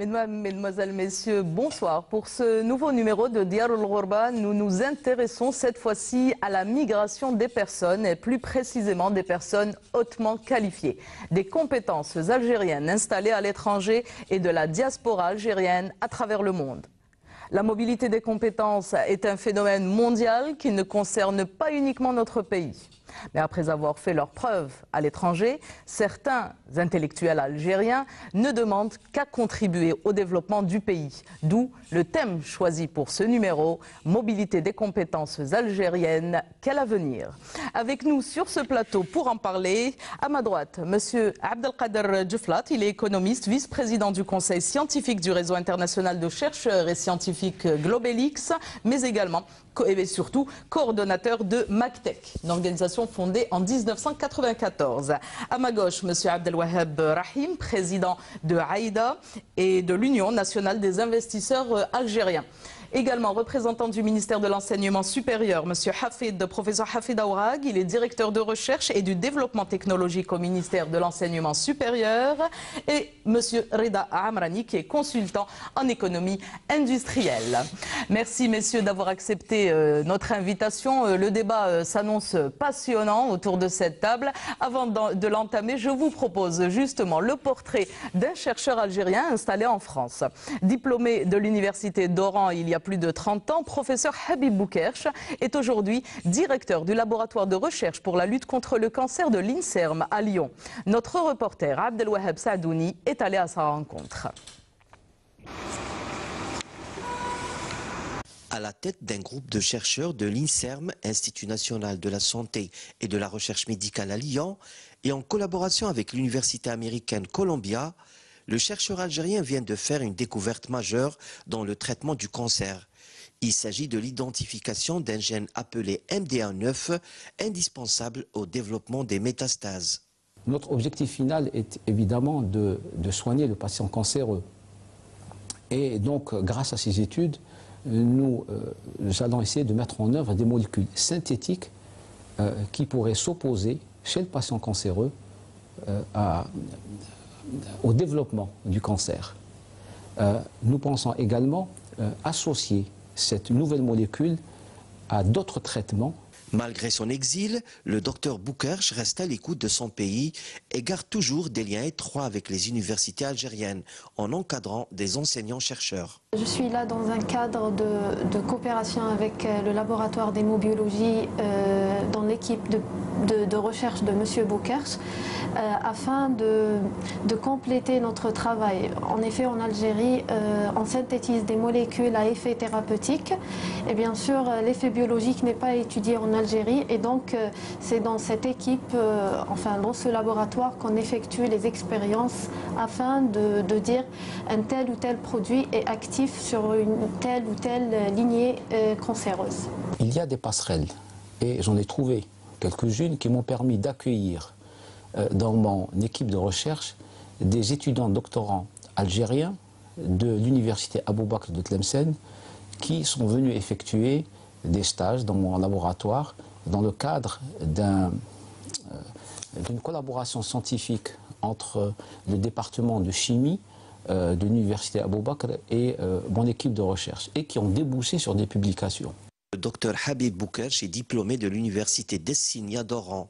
Mesdemoiselles, Messieurs, bonsoir. Pour ce nouveau numéro de Diar al-Ghorba, nous nous intéressons cette fois-ci à la migration des personnes, et plus précisément des personnes hautement qualifiées, des compétences algériennes installées à l'étranger et de la diaspora algérienne à travers le monde. La mobilité des compétences est un phénomène mondial qui ne concerne pas uniquement notre pays. Mais après avoir fait leurs preuves à l'étranger, certains intellectuels algériens ne demandent qu'à contribuer au développement du pays. D'où le thème choisi pour ce numéro, mobilité des compétences algériennes, quel avenir? Avec nous sur ce plateau pour en parler, à ma droite, Monsieur Abdelkader Djeflat, il est économiste, vice-président du conseil scientifique du réseau international de chercheurs et scientifiques Globelix, mais également et surtout coordonnateur de MacTech, une organisation fondée en 1994. À ma gauche, M. Abdelwahab Rahim, président de Aïda et de l'Union nationale des investisseurs algériens. Également représentant du ministère de l'Enseignement supérieur, M. Hafid, professeur Hafid Aourag, il est directeur de recherche et du développement technologique au ministère de l'Enseignement supérieur, et M. Reda Amrani, qui est consultant en économie industrielle. Merci messieurs d'avoir accepté notre invitation. Le débat s'annonce passionnant autour de cette table. Avant de l'entamer, je vous propose justement le portrait d'un chercheur algérien installé en France. Diplômé de l'université d'Oran il y a plus de 30 ans, professeur Habib Boukerch est aujourd'hui directeur du laboratoire de recherche pour la lutte contre le cancer de l'INSERM à Lyon. Notre reporter Abdelwahab Saadouni est allé à sa rencontre. À la tête d'un groupe de chercheurs de l'INSERM, Institut national de la santé et de la recherche médicale à Lyon, et en collaboration avec l'université américaine Columbia, le chercheur algérien vient de faire une découverte majeure dans le traitement du cancer. Il s'agit de l'identification d'un gène appelé MDA9, indispensable au développement des métastases. Notre objectif final est évidemment de soigner le patient cancéreux. Et donc, grâce à ces études, nous allons essayer de mettre en œuvre des molécules synthétiques qui pourraient s'opposer chez le patient cancéreux au développement du cancer. Nous pensons également associer cette nouvelle molécule à d'autres traitements. Malgré son exil, le docteur Boukerch reste à l'écoute de son pays et garde toujours des liens étroits avec les universités algériennes en encadrant des enseignants-chercheurs. Je suis là dans un cadre de coopération avec le laboratoire d'hémobiologie dans l'équipe de recherche de M. Boukerch afin de compléter notre travail. En effet, en Algérie, on synthétise des molécules à effet thérapeutique et bien sûr, l'effet biologique n'est pas étudié en Algérie et donc c'est dans cette équipe, enfin dans ce laboratoire qu'on effectue les expériences afin de dire un tel ou tel produit est actif sur une telle ou telle lignée cancéreuse. Il y a des passerelles et j'en ai trouvé quelques-unes qui m'ont permis d'accueillir dans mon équipe de recherche des étudiants doctorants algériens de l'université Abou Bakr de Tlemcen qui sont venus effectuer des stages dans mon laboratoire dans le cadre d'une collaboration scientifique entre le département de chimie de l'université Abou Bakr et mon équipe de recherche et qui ont débouché sur des publications. Le docteur Habib Boukerch est diplômé de l'université d'Essinia d'Oran.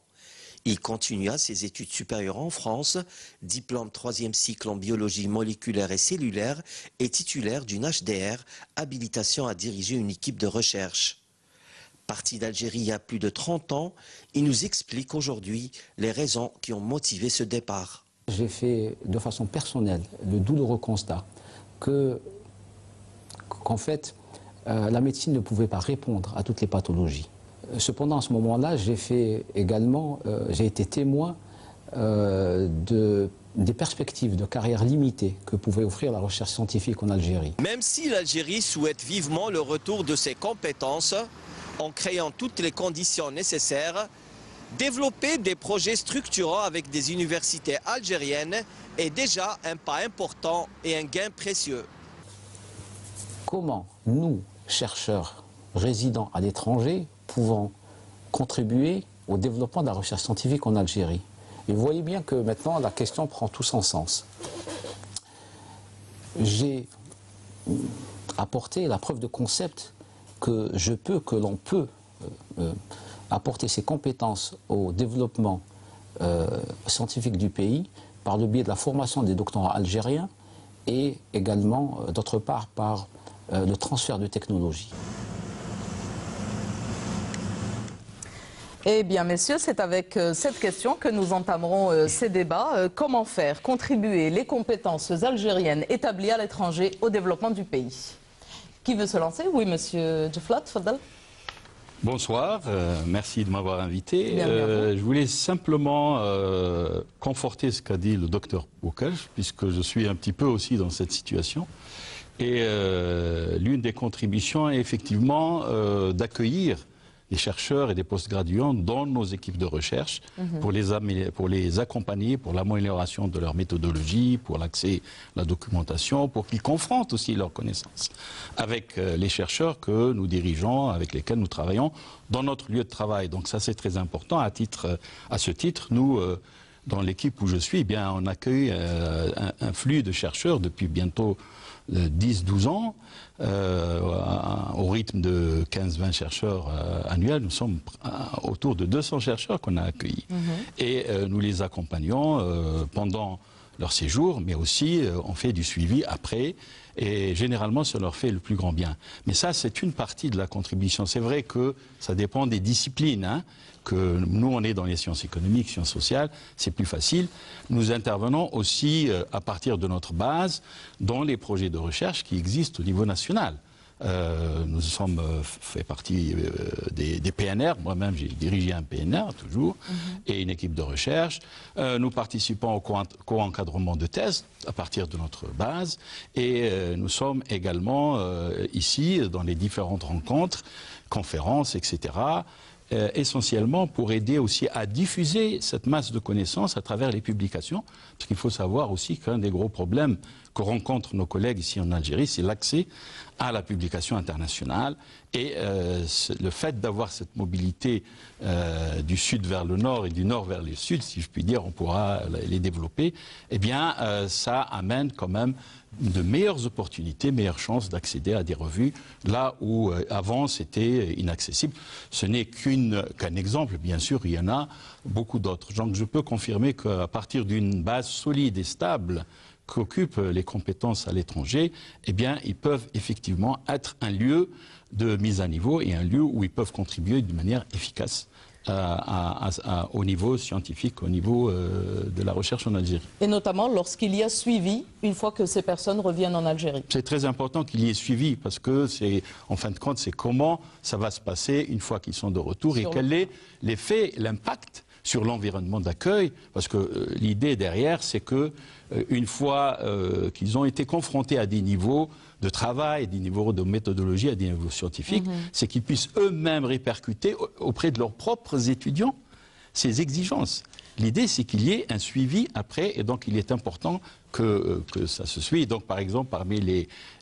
Il continua ses études supérieures en France, diplôme 3e cycle en biologie moléculaire et cellulaire et titulaire d'une HDR, habilitation à diriger une équipe de recherche. Parti d'Algérie il y a plus de 30 ans, il nous explique aujourd'hui les raisons qui ont motivé ce départ. J'ai fait de façon personnelle le douloureux constat qu'en fait, la médecine ne pouvait pas répondre à toutes les pathologies. Cependant, à ce moment-là, j'ai été témoin des perspectives de carrière limitées que pouvait offrir la recherche scientifique en Algérie. Même si l'Algérie souhaite vivement le retour de ses compétences, en créant toutes les conditions nécessaires, développer des projets structurants avec des universités algériennes est déjà un pas important et un gain précieux. Comment nous, chercheurs résidant à l'étranger, pouvons contribuer au développement de la recherche scientifique en Algérie? Et vous voyez bien que maintenant la question prend tout son sens. j'ai apporté la preuve de concept que l'on peut apporter ses compétences au développement scientifique du pays par le biais de la formation des doctorants algériens et également, d'autre part, par le transfert de technologie. Eh bien, messieurs, c'est avec cette question que nous entamerons ces débats. Comment faire contribuer les compétences algériennes établies à l'étranger au développement du pays? Qui veut se lancer? Oui, monsieur Djeflat, Fadal. Bonsoir, merci de m'avoir invité. Je voulais simplement conforter ce qu'a dit le docteur Boukaj, puisque je suis un petit peu aussi dans cette situation. Et l'une des contributions est effectivement d'accueillir des chercheurs et des postgraduants dans nos équipes de recherche pour les accompagner pour l'amélioration de leur méthodologie, pour l'accès à la documentation, pour qu'ils confrontent aussi leurs connaissances avec les chercheurs que nous dirigeons, avec lesquels nous travaillons dans notre lieu de travail. Donc ça c'est très important. À ce titre, nous, dans l'équipe où je suis, eh bien, on accueille un flux de chercheurs depuis bientôt 10-12 ans, au rythme de 15-20 chercheurs annuels. Nous sommes autour de 200 chercheurs qu'on a accueillis. Et nous les accompagnons pendant leur séjour, mais aussi on fait du suivi après. Et généralement, ça leur fait le plus grand bien. Mais ça, c'est une partie de la contribution. C'est vrai que ça dépend des disciplines, hein, que nous, on est dans les sciences économiques, sciences sociales, c'est plus facile. Nous intervenons aussi à partir de notre base dans les projets de recherche qui existent au niveau national. Nous sommes fait partie des PNR. Moi-même, j'ai dirigé un PNR, toujours, et une équipe de recherche. Nous participons au co-encadrement de thèses à partir de notre base. Et nous sommes également ici, dans les différentes rencontres, conférences, etc., essentiellement pour aider aussi à diffuser cette masse de connaissances à travers les publications. Parce qu'il faut savoir aussi qu'un des gros problèmes que rencontrent nos collègues ici en Algérie, c'est l'accès à la publication internationale. Et le fait d'avoir cette mobilité du sud vers le nord et du nord vers le sud, si je puis dire, on pourra les développer, eh bien, ça amène quand même de meilleures opportunités, meilleures chances d'accéder à des revues, là où avant c'était inaccessible. Ce n'est qu'un exemple, bien sûr, il y en a beaucoup d'autres. Donc je peux confirmer qu'à partir d'une base solide et stable qu'occupent les compétences à l'étranger, eh bien, ils peuvent effectivement être un lieu de mise à niveau et un lieu où ils peuvent contribuer d'une manière efficace au niveau scientifique, au niveau de la recherche en Algérie. Et notamment lorsqu'il y a suivi, une fois que ces personnes reviennent en Algérie. C'est très important qu'il y ait suivi, parce que c'est, en fin de compte, c'est comment ça va se passer une fois qu'ils sont de retour et quel est l'effet, l'impact sur l'environnement d'accueil, parce que l'idée derrière, c'est que une fois qu'ils ont été confrontés à des niveaux de travail, des niveaux de méthodologie, à des niveaux scientifiques, c'est qu'ils puissent eux-mêmes répercuter auprès de leurs propres étudiants ces exigences. L'idée, c'est qu'il y ait un suivi après, et donc il est important que ça se suive. Donc, par exemple, parmi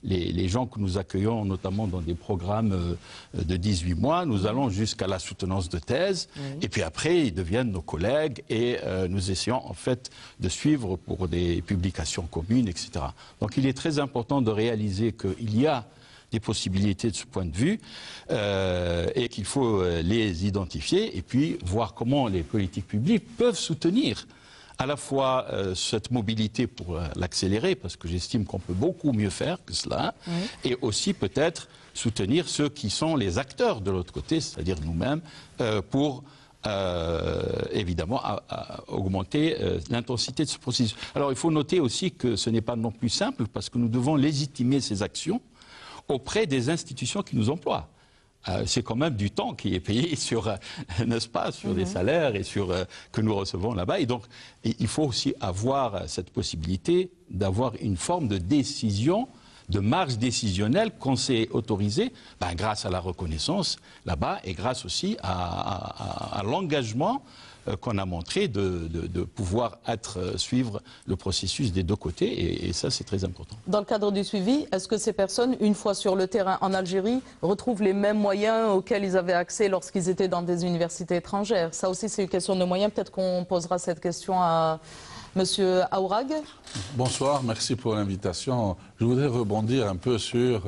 les gens que nous accueillons, notamment dans des programmes de 18 mois, nous allons jusqu'à la soutenance de thèse, et puis après, ils deviennent nos collègues, et nous essayons en fait de suivre pour des publications communes, etc. Donc, il est très important de réaliser qu'il y a des possibilités de ce point de vue et qu'il faut les identifier et puis voir comment les politiques publiques peuvent soutenir à la fois cette mobilité pour l'accélérer, parce que j'estime qu'on peut beaucoup mieux faire que cela, et aussi peut-être soutenir ceux qui sont les acteurs de l'autre côté, c'est-à-dire nous-mêmes, pour évidemment augmenter l'intensité de ce processus. Alors il faut noter aussi que ce n'est pas non plus simple, parce que nous devons légitimer ces actions auprès des institutions qui nous emploient. C'est quand même du temps qui est payé sur, n'est-ce pas, sur des salaires et sur que nous recevons là-bas. Et donc, il faut aussi avoir cette possibilité d'avoir une forme de décision, de marge décisionnelle qu'on s'est autorisée grâce à la reconnaissance là-bas et grâce aussi à l'engagement qu'on a montré de pouvoir suivre le processus des deux côtés, et ça c'est très important. Dans le cadre du suivi, est-ce que ces personnes, une fois sur le terrain en Algérie, retrouvent les mêmes moyens auxquels ils avaient accès lorsqu'ils étaient dans des universités étrangères? Ça aussi c'est une question de moyens, peut-être qu'on posera cette question à Monsieur Aourag. Bonsoir, merci pour l'invitation. Je voudrais rebondir un peu sur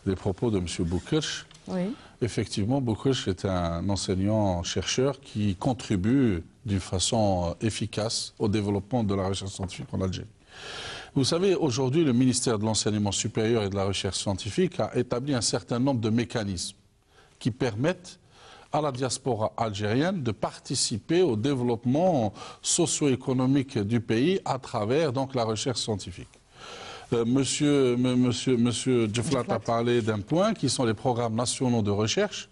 les propos de M. Boukirch. Oui. Effectivement, Boukirch est un enseignant-chercheur qui contribue d'une façon efficace au développement de la recherche scientifique en Algérie. Vous savez, aujourd'hui, le ministère de l'Enseignement supérieur et de la Recherche scientifique a établi un certain nombre de mécanismes qui permettent à la diaspora algérienne de participer au développement socio-économique du pays à travers donc, la recherche scientifique. Monsieur Djeflat a parlé d'un point qui sont les programmes nationaux de recherche.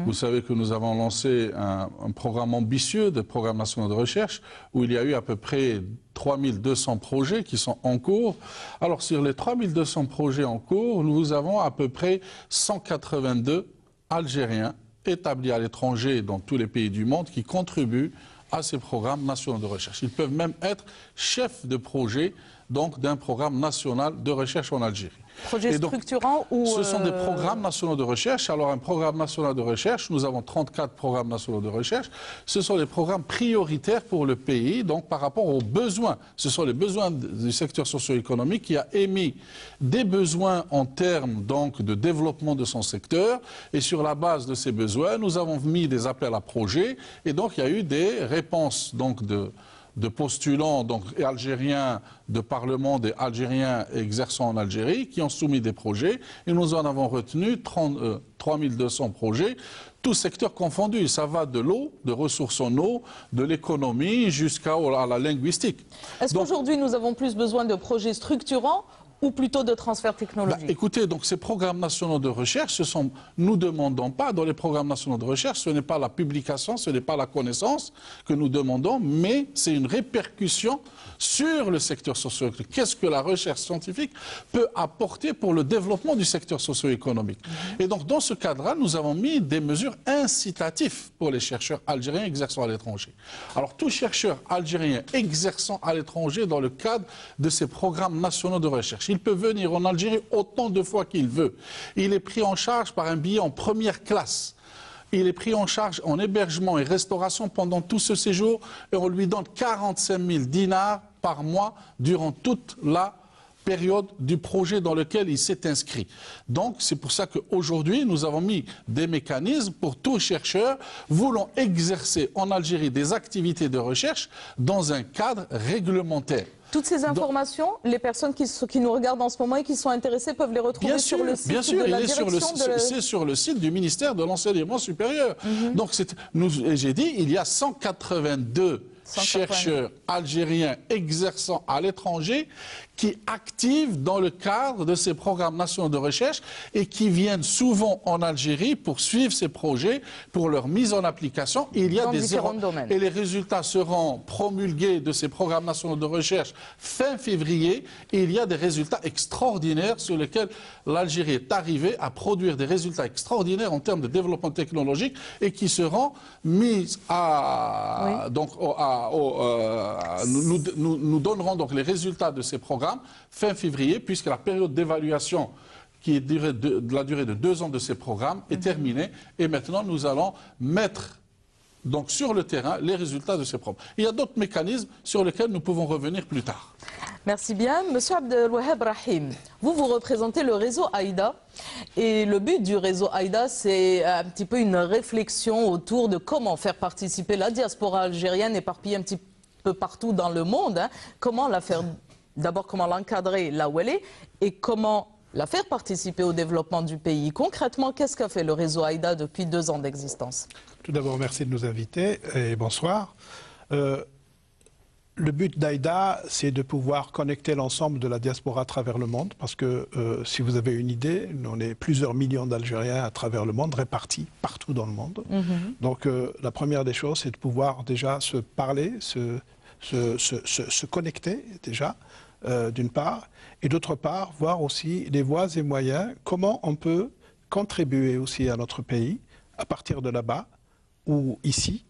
Vous savez que nous avons lancé un programme ambitieux de programmes nationaux de recherche où il y a eu à peu près 3200 projets qui sont en cours. Alors sur les 3200 projets en cours, nous avons à peu près 182 Algériens établis à l'étranger dans tous les pays du monde qui contribuent à ces programmes nationaux de recherche. Ils peuvent même être chefs de projet donc d'un programme national de recherche en Algérie. Projet structurant ou... Ce sont des programmes nationaux de recherche. Alors un programme national de recherche, nous avons 34 programmes nationaux de recherche. Ce sont les programmes prioritaires pour le pays, donc par rapport aux besoins. Ce sont les besoins du secteur socio-économique qui a émis des besoins en termes donc de développement de son secteur. Et sur la base de ces besoins, nous avons mis des appels à projets. Et donc il y a eu des réponses donc de postulants donc, algériens de par le monde et algériens exerçant en Algérie qui ont soumis des projets et nous en avons retenu 3200 projets, tous secteurs confondus. Ça va de l'eau, de ressources en eau, de l'économie jusqu'à la linguistique. Est-ce qu'aujourd'hui nous avons plus besoin de projets structurants ou plutôt de transfert technologique? Écoutez, donc ces programmes nationaux de recherche, nous ne demandons pas, dans les programmes nationaux de recherche, ce n'est pas la publication, ce n'est pas la connaissance que nous demandons, mais c'est une répercussion sur le secteur socio-économique. Qu'est-ce que la recherche scientifique peut apporter pour le développement du secteur socio-économique? Et donc, dans ce cadre-là, nous avons mis des mesures incitatives pour les chercheurs algériens exerçant à l'étranger. Alors, tout chercheur algérien exerçant à l'étranger dans le cadre de ces programmes nationaux de recherche, il peut venir en Algérie autant de fois qu'il veut. Il est pris en charge par un billet en première classe. Il est pris en charge en hébergement et restauration pendant tout ce séjour et on lui donne 45 000 dinars par mois durant toute la période du projet dans lequel il s'est inscrit. Donc, c'est pour ça qu'aujourd'hui, nous avons mis des mécanismes pour tous chercheurs voulant exercer en Algérie des activités de recherche dans un cadre réglementaire. Toutes ces informations, les personnes qui nous regardent en ce moment et qui sont intéressées peuvent les retrouver sur le site de la direction de... C'est sur le site du ministère de l'Enseignement supérieur. Donc, j'ai dit, il y a 182 chercheurs algériens exerçant à l'étranger qui activent dans le cadre de ces programmes nationaux de recherche et qui viennent souvent en Algérie pour suivre ces projets, pour leur mise en application. Et il y a différents domaines. Et les résultats seront promulgués de ces programmes nationaux de recherche fin février. Et il y a des résultats extraordinaires sur lesquels l'Algérie est arrivée à produire des résultats extraordinaires en termes de développement technologique et qui seront mis à... Oui. Donc, nous donnerons donc les résultats de ces programmes fin février, puisque la période d'évaluation qui est de la durée de 2 ans de ces programmes est terminée. Et maintenant, nous allons mettre donc, sur le terrain les résultats de ces programmes. Il y a d'autres mécanismes sur lesquels nous pouvons revenir plus tard. Merci bien. Monsieur Abdelwahab Rahim, vous représentez le réseau AIDA. Et le but du réseau AIDA, c'est un petit peu une réflexion autour de comment faire participer la diaspora algérienne éparpillée un petit peu partout dans le monde. Comment la faire... D'abord, comment l'encadrer là où elle est et comment la faire participer au développement du pays. Concrètement, qu'est-ce qu'a fait le réseau AIDA depuis 2 ans d'existence? Tout d'abord, merci de nous inviter et bonsoir. Le but d'AIDA, c'est de pouvoir connecter l'ensemble de la diaspora à travers le monde parce que, si vous avez une idée, on est plusieurs millions d'Algériens à travers le monde, répartis partout dans le monde. Donc, la première des choses, c'est de pouvoir déjà se parler, se connecter déjà, d'une part, et d'autre part, voir aussi les voies et moyens, comment on peut contribuer aussi à notre pays, à partir de là-bas, ou ici,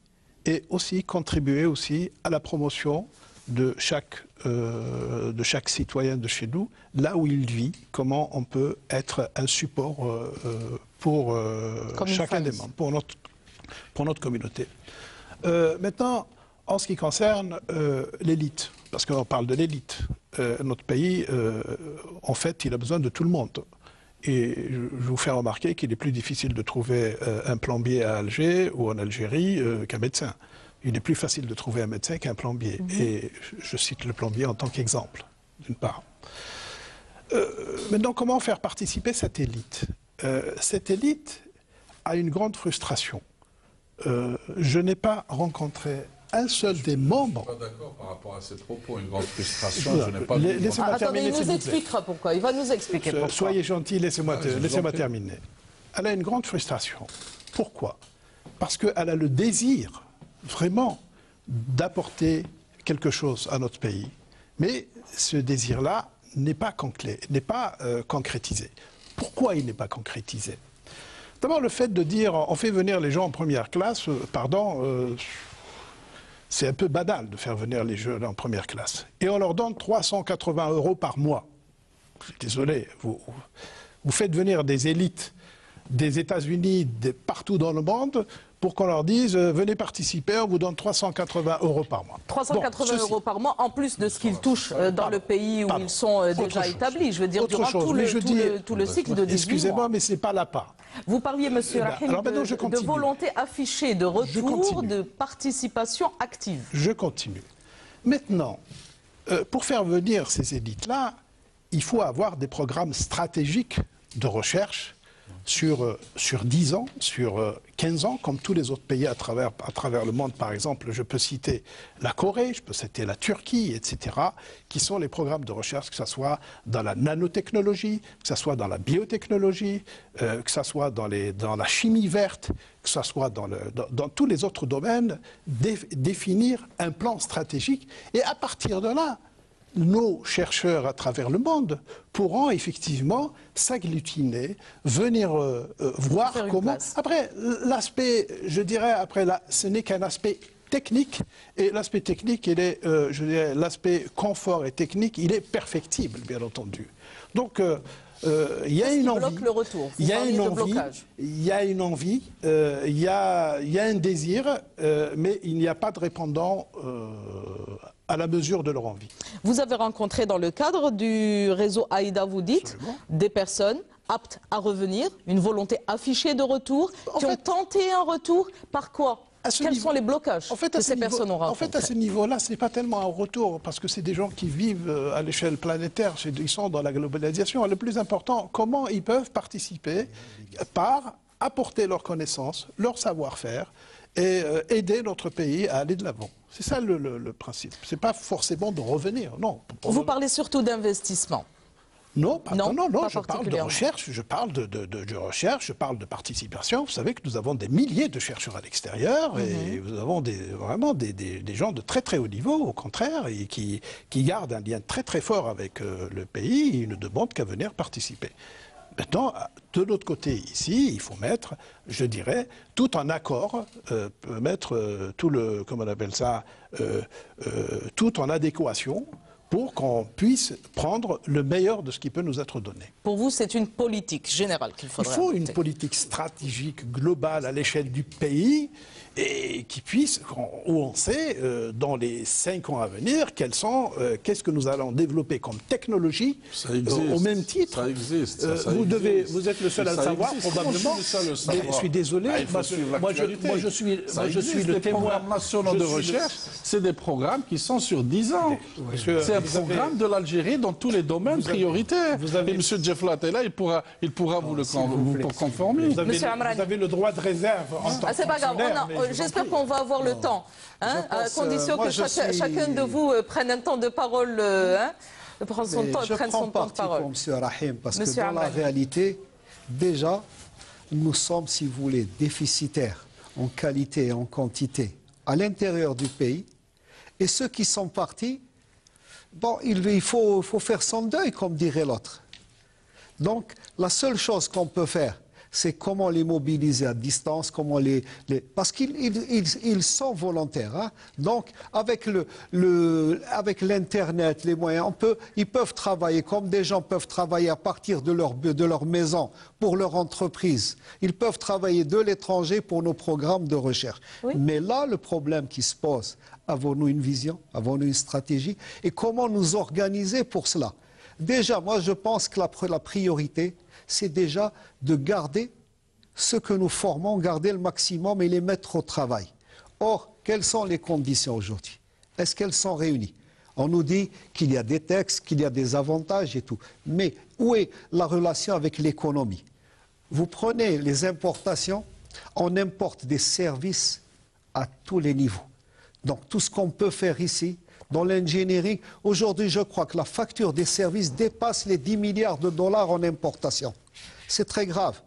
et aussi contribuer aussi à la promotion de chaque citoyen de chez nous, là où il vit, comment on peut être un support pour chacun des membres, pour notre communauté. Maintenant, En ce qui concerne l'élite, parce qu'on parle de l'élite, notre pays, en fait, il a besoin de tout le monde. Et je vous fais remarquer qu'il est plus difficile de trouver un plombier à Alger ou en Algérie qu'un médecin. Il est plus facile de trouver un médecin qu'un plombier. Et je cite le plombier en tant qu'exemple, d'une part. Maintenant, comment faire participer cette élite? Cette élite a une grande frustration. Je n'ai pas rencontré un seul des membres. Je ne suis pas d'accord par rapport à ces propos, une grande frustration. Je n'ai pas Attendez, il nous expliquera pourquoi. Il va nous expliquer pourquoi. Soyez gentil, laissez-moi terminer. Elle a une grande frustration. Pourquoi? Parce qu'elle a le désir, vraiment, d'apporter quelque chose à notre pays. Mais ce désir-là n'est pas concrétisé. Pourquoi il n'est pas concrétisé? D'abord, le fait de dire on fait venir les gens en première classe, c'est un peu banal de faire venir les jeunes en première classe. Et on leur donne 380 € par mois. Je suis désolé, vous faites venir des élites des États-Unis, partout dans le monde, pour qu'on leur dise venez participer, on vous donne 380 € par mois. 380 € par mois, en plus de ce qu'ils touchent dans le pays où ils sont déjà établis. Je veux dire, durant tout le cycle de 18 mois. Excusez-moi, mais ce n'est pas la part. Vous parliez, monsieur Rahim, de volonté affichée, de retour, de participation active. Je continue. Maintenant, pour faire venir ces élites-là, il faut avoir des programmes stratégiques de recherche sur 10 ans, sur 15 ans, comme tous les autres pays à travers le monde. Par exemple, je peux citer la Corée, je peux citer la Turquie, etc., qui sont les programmes de recherche, que ce soit dans la nanotechnologie, que ce soit dans la biotechnologie, que ce soit dans la chimie verte, que ce soit dans tous les autres domaines, définir un plan stratégique. Et à partir de là, nos chercheurs à travers le monde pourront effectivement s'agglutiner, venir voir comment... Après, l'aspect, je dirais, ce n'est qu'un aspect technique, et l'aspect technique, je dirais, l'aspect confort et technique, il est perfectible, bien entendu. Donc, il y a une envie, il y a une envie, il y a un désir, mais il n'y a pas de répondant à la mesure de leur envie. Vous avez rencontré dans le cadre du réseau Aïda, vous dites, des personnes aptes à revenir, une volonté affichée de retour, qui ont tenté un retour. Par quoi? Quels sont les blocages que ces personnes ont rencontrés? En fait, à ce niveau-là, ce n'est pas tellement un retour, parce que c'est des gens qui vivent à l'échelle planétaire, ils sont dans la globalisation. Le plus important, comment ils peuvent participer par apporter leurs connaissances, leur savoir-faire, et aider notre pays à aller de l'avant. C'est ça le principe. Ce n'est pas forcément de revenir, non. Vous parlez surtout d'investissement? Non, je parle de recherche, je parle de recherche, je parle de participation. Vous savez que nous avons des milliers de chercheurs à l'extérieur et nous avons vraiment des gens de très très haut niveau, au contraire, et qui gardent un lien très très fort avec le pays. Ils ne demandent qu'à venir participer. Maintenant, de l'autre côté, ici, il faut mettre, je dirais, tout en accord, mettre comment on appelle ça, tout en adéquation pour qu'on puisse prendre le meilleur de ce qui peut nous être donné. Pour vous, c'est une politique générale qu'il faudrait adopter. Il faut une politique stratégique globale à l'échelle du pays et qui puisse, où on sait, dans les 5 ans à venir, qu'est-ce que nous allons développer comme technologie. Ça existe, au même titre. Ça existe. Vous êtes le seul à le savoir, probablement. Je suis désolé. Moi, je suis le témoin. Les programmes nationaux de recherche, c'est des programmes qui sont sur 10 ans. C'est un programme de l'Algérie dans tous les domaines prioritaires. Et M. Djeflat est là, il pourra vous le conformer. Vous avez le droit de réserve en tant que c'est pas grave. J'espère qu'on va avoir le temps, à condition que chacun de vous prenne un temps de parole, prenne son temps de parole. Je prends parti pour M. Rahim, parce que dans la réalité, déjà, nous sommes, si vous voulez, déficitaires en qualité et en quantité à l'intérieur du pays. Et ceux qui sont partis, bon, il faut faire son deuil, comme dirait l'autre. Donc, la seule chose qu'on peut faire, c'est comment les mobiliser à distance, comment parce qu'ils sont volontaires. Hein. Donc, avec l'Internet, les moyens, ils peuvent travailler comme des gens peuvent travailler à partir de leur maison pour leur entreprise. Ils peuvent travailler de l'étranger pour nos programmes de recherche. Oui. Mais là, le problème qui se pose, avons-nous une vision, avons-nous une stratégie et comment nous organiser pour cela? Déjà, moi, je pense que la priorité, c'est déjà de garder ce que nous formons, garder le maximum et les mettre au travail. Or, quelles sont les conditions aujourd'hui? Est-ce qu'elles sont réunies? On nous dit qu'il y a des textes, qu'il y a des avantages et tout. Mais où est la relation avec l'économie? Vous prenez les importations, on importe des services à tous les niveaux. Donc, tout ce qu'on peut faire ici, dans l'ingénierie, aujourd'hui, je crois que la facture des services dépasse les 10 milliards de dollars en importation. C'est très grave.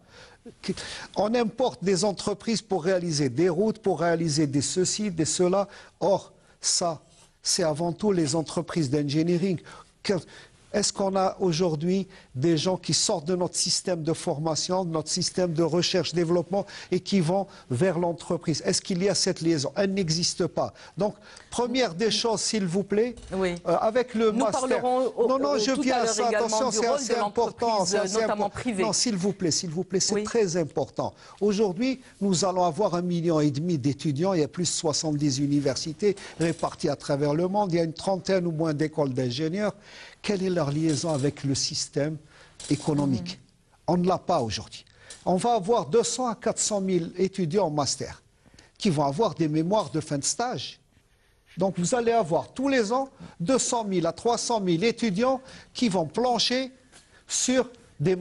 On importe des entreprises pour réaliser des routes, pour réaliser des ceci, des cela. Or, ça, c'est avant tout les entreprises d'engineering. Est-ce qu'on a aujourd'hui des gens qui sortent de notre système de formation, de notre système de recherche-développement et qui vont vers l'entreprise? Est-ce qu'il y a cette liaison? Elle n'existe pas. Donc, première des choses, s'il vous plaît, oui. Avec le Nous master... parlerons je viens à ça. Attention, c'est assez important. Notamment privée. Non, s'il vous plaît, c'est oui. Très important. Aujourd'hui, nous allons avoir 1,5 million d'étudiants. Il y a plus de 70 universités réparties à travers le monde. Il y a une trentaine ou moins d'écoles d'ingénieurs. Quelle est leur liaison avec le système économique? On ne l'a pas aujourd'hui. On va avoir 200 à 400 000 étudiants en master qui vont avoir des mémoires de fin de stage. Donc vous allez avoir tous les ans 200 000 à 300 000 étudiants qui vont plancher sur des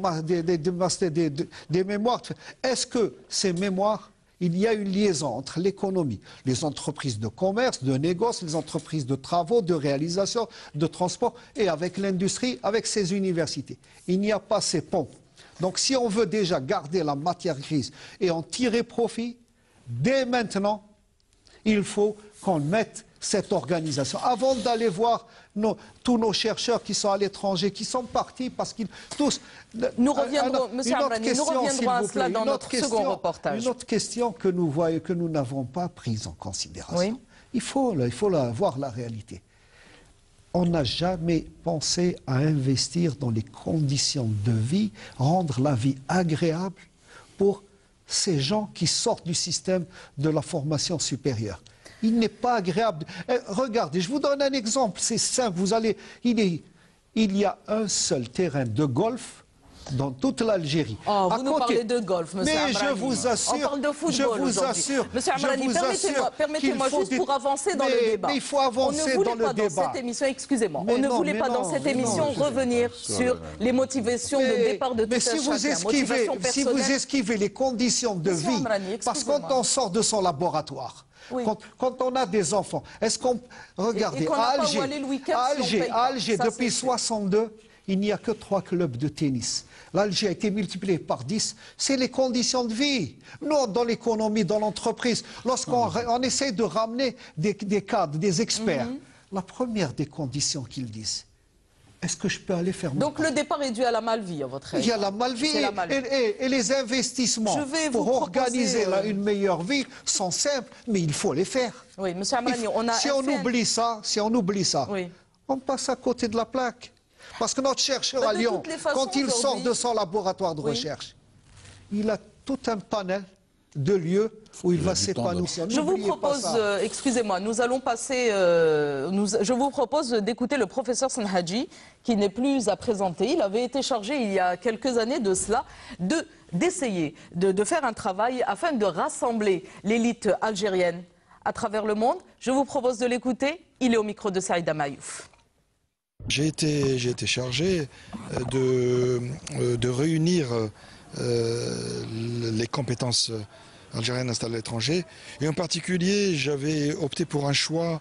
mémoires. Est-ce que ces mémoires, il y a une liaison entre l'économie, les entreprises de commerce, de négoce, les entreprises de travaux, de réalisation, de transport, et avec l'industrie, avec ces universités? Il n'y a pas ces ponts. Donc si on veut déjà garder la matière grise et en tirer profit, dès maintenant, il faut qu'on mette cette organisation. Avant d'aller voir tous nos chercheurs qui sont à l'étranger, qui sont partis parce qu'ils tous... Nous reviendrons, M. Amrani, nous reviendrons à cela dans notre second reportage. Une autre question que nous n'avons pas prise en considération. Oui. Il faut voir la réalité. On n'a jamais pensé à investir dans les conditions de vie, rendre la vie agréable pour ces gens qui sortent du système de la formation supérieure. Il n'est pas agréable. Regardez, je vous donne un exemple, c'est simple. Il y a un seul terrain de golf dans toute l'Algérie. Oh, vous nous parlez de golf, M. Amrani. Mais je vous assure, on parle de football aujourd'hui. M. Amrani, permettez-moi juste pour avancer dans le débat. Mais il faut avancer dans le débat. On ne voulait pas dans cette émission, excusez-moi, on ne voulait pas dans cette émission revenir sur les motivations de départ de tout un chacun. Si vous esquivez les conditions de vie, parce que quand on sort de son laboratoire, oui. Quand on a des enfants, est-ce qu'on... Regardez, à Alger, depuis 1962, il n'y a que 3 clubs de tennis. L'Alger a été multiplié par 10. C'est les conditions de vie. Nous, dans l'économie, dans l'entreprise, lorsqu'on essaie de ramener des cadres, des experts, la première des conditions qu'ils disent, est-ce que je peux aller faire mon Donc le départ est dû à la malvie, à votre avis? Il y a la malvie et les investissements pour organiser une meilleure vie sont simples, mais il faut les faire. Oui, M. Amrani, on a... Si on oublie ça, oui. On passe à côté de la plaque. Parce que notre chercheur à Lyon, quand il sort de son laboratoire de recherche, il a tout un panel de lieux où il va s'épanouir. Je vous propose, excusez-moi, nous allons passer, je vous propose d'écouter le professeur Sanhaji, qui n'est plus à présenter. Il avait été chargé il y a quelques années de cela, d'essayer de faire un travail afin de rassembler l'élite algérienne à travers le monde. Je vous propose de l'écouter. Il est au micro de Saïda Mayouf. J'ai été chargé de réunir les compétences algériennes installées à l'étranger. Et en particulier, j'avais opté pour un choix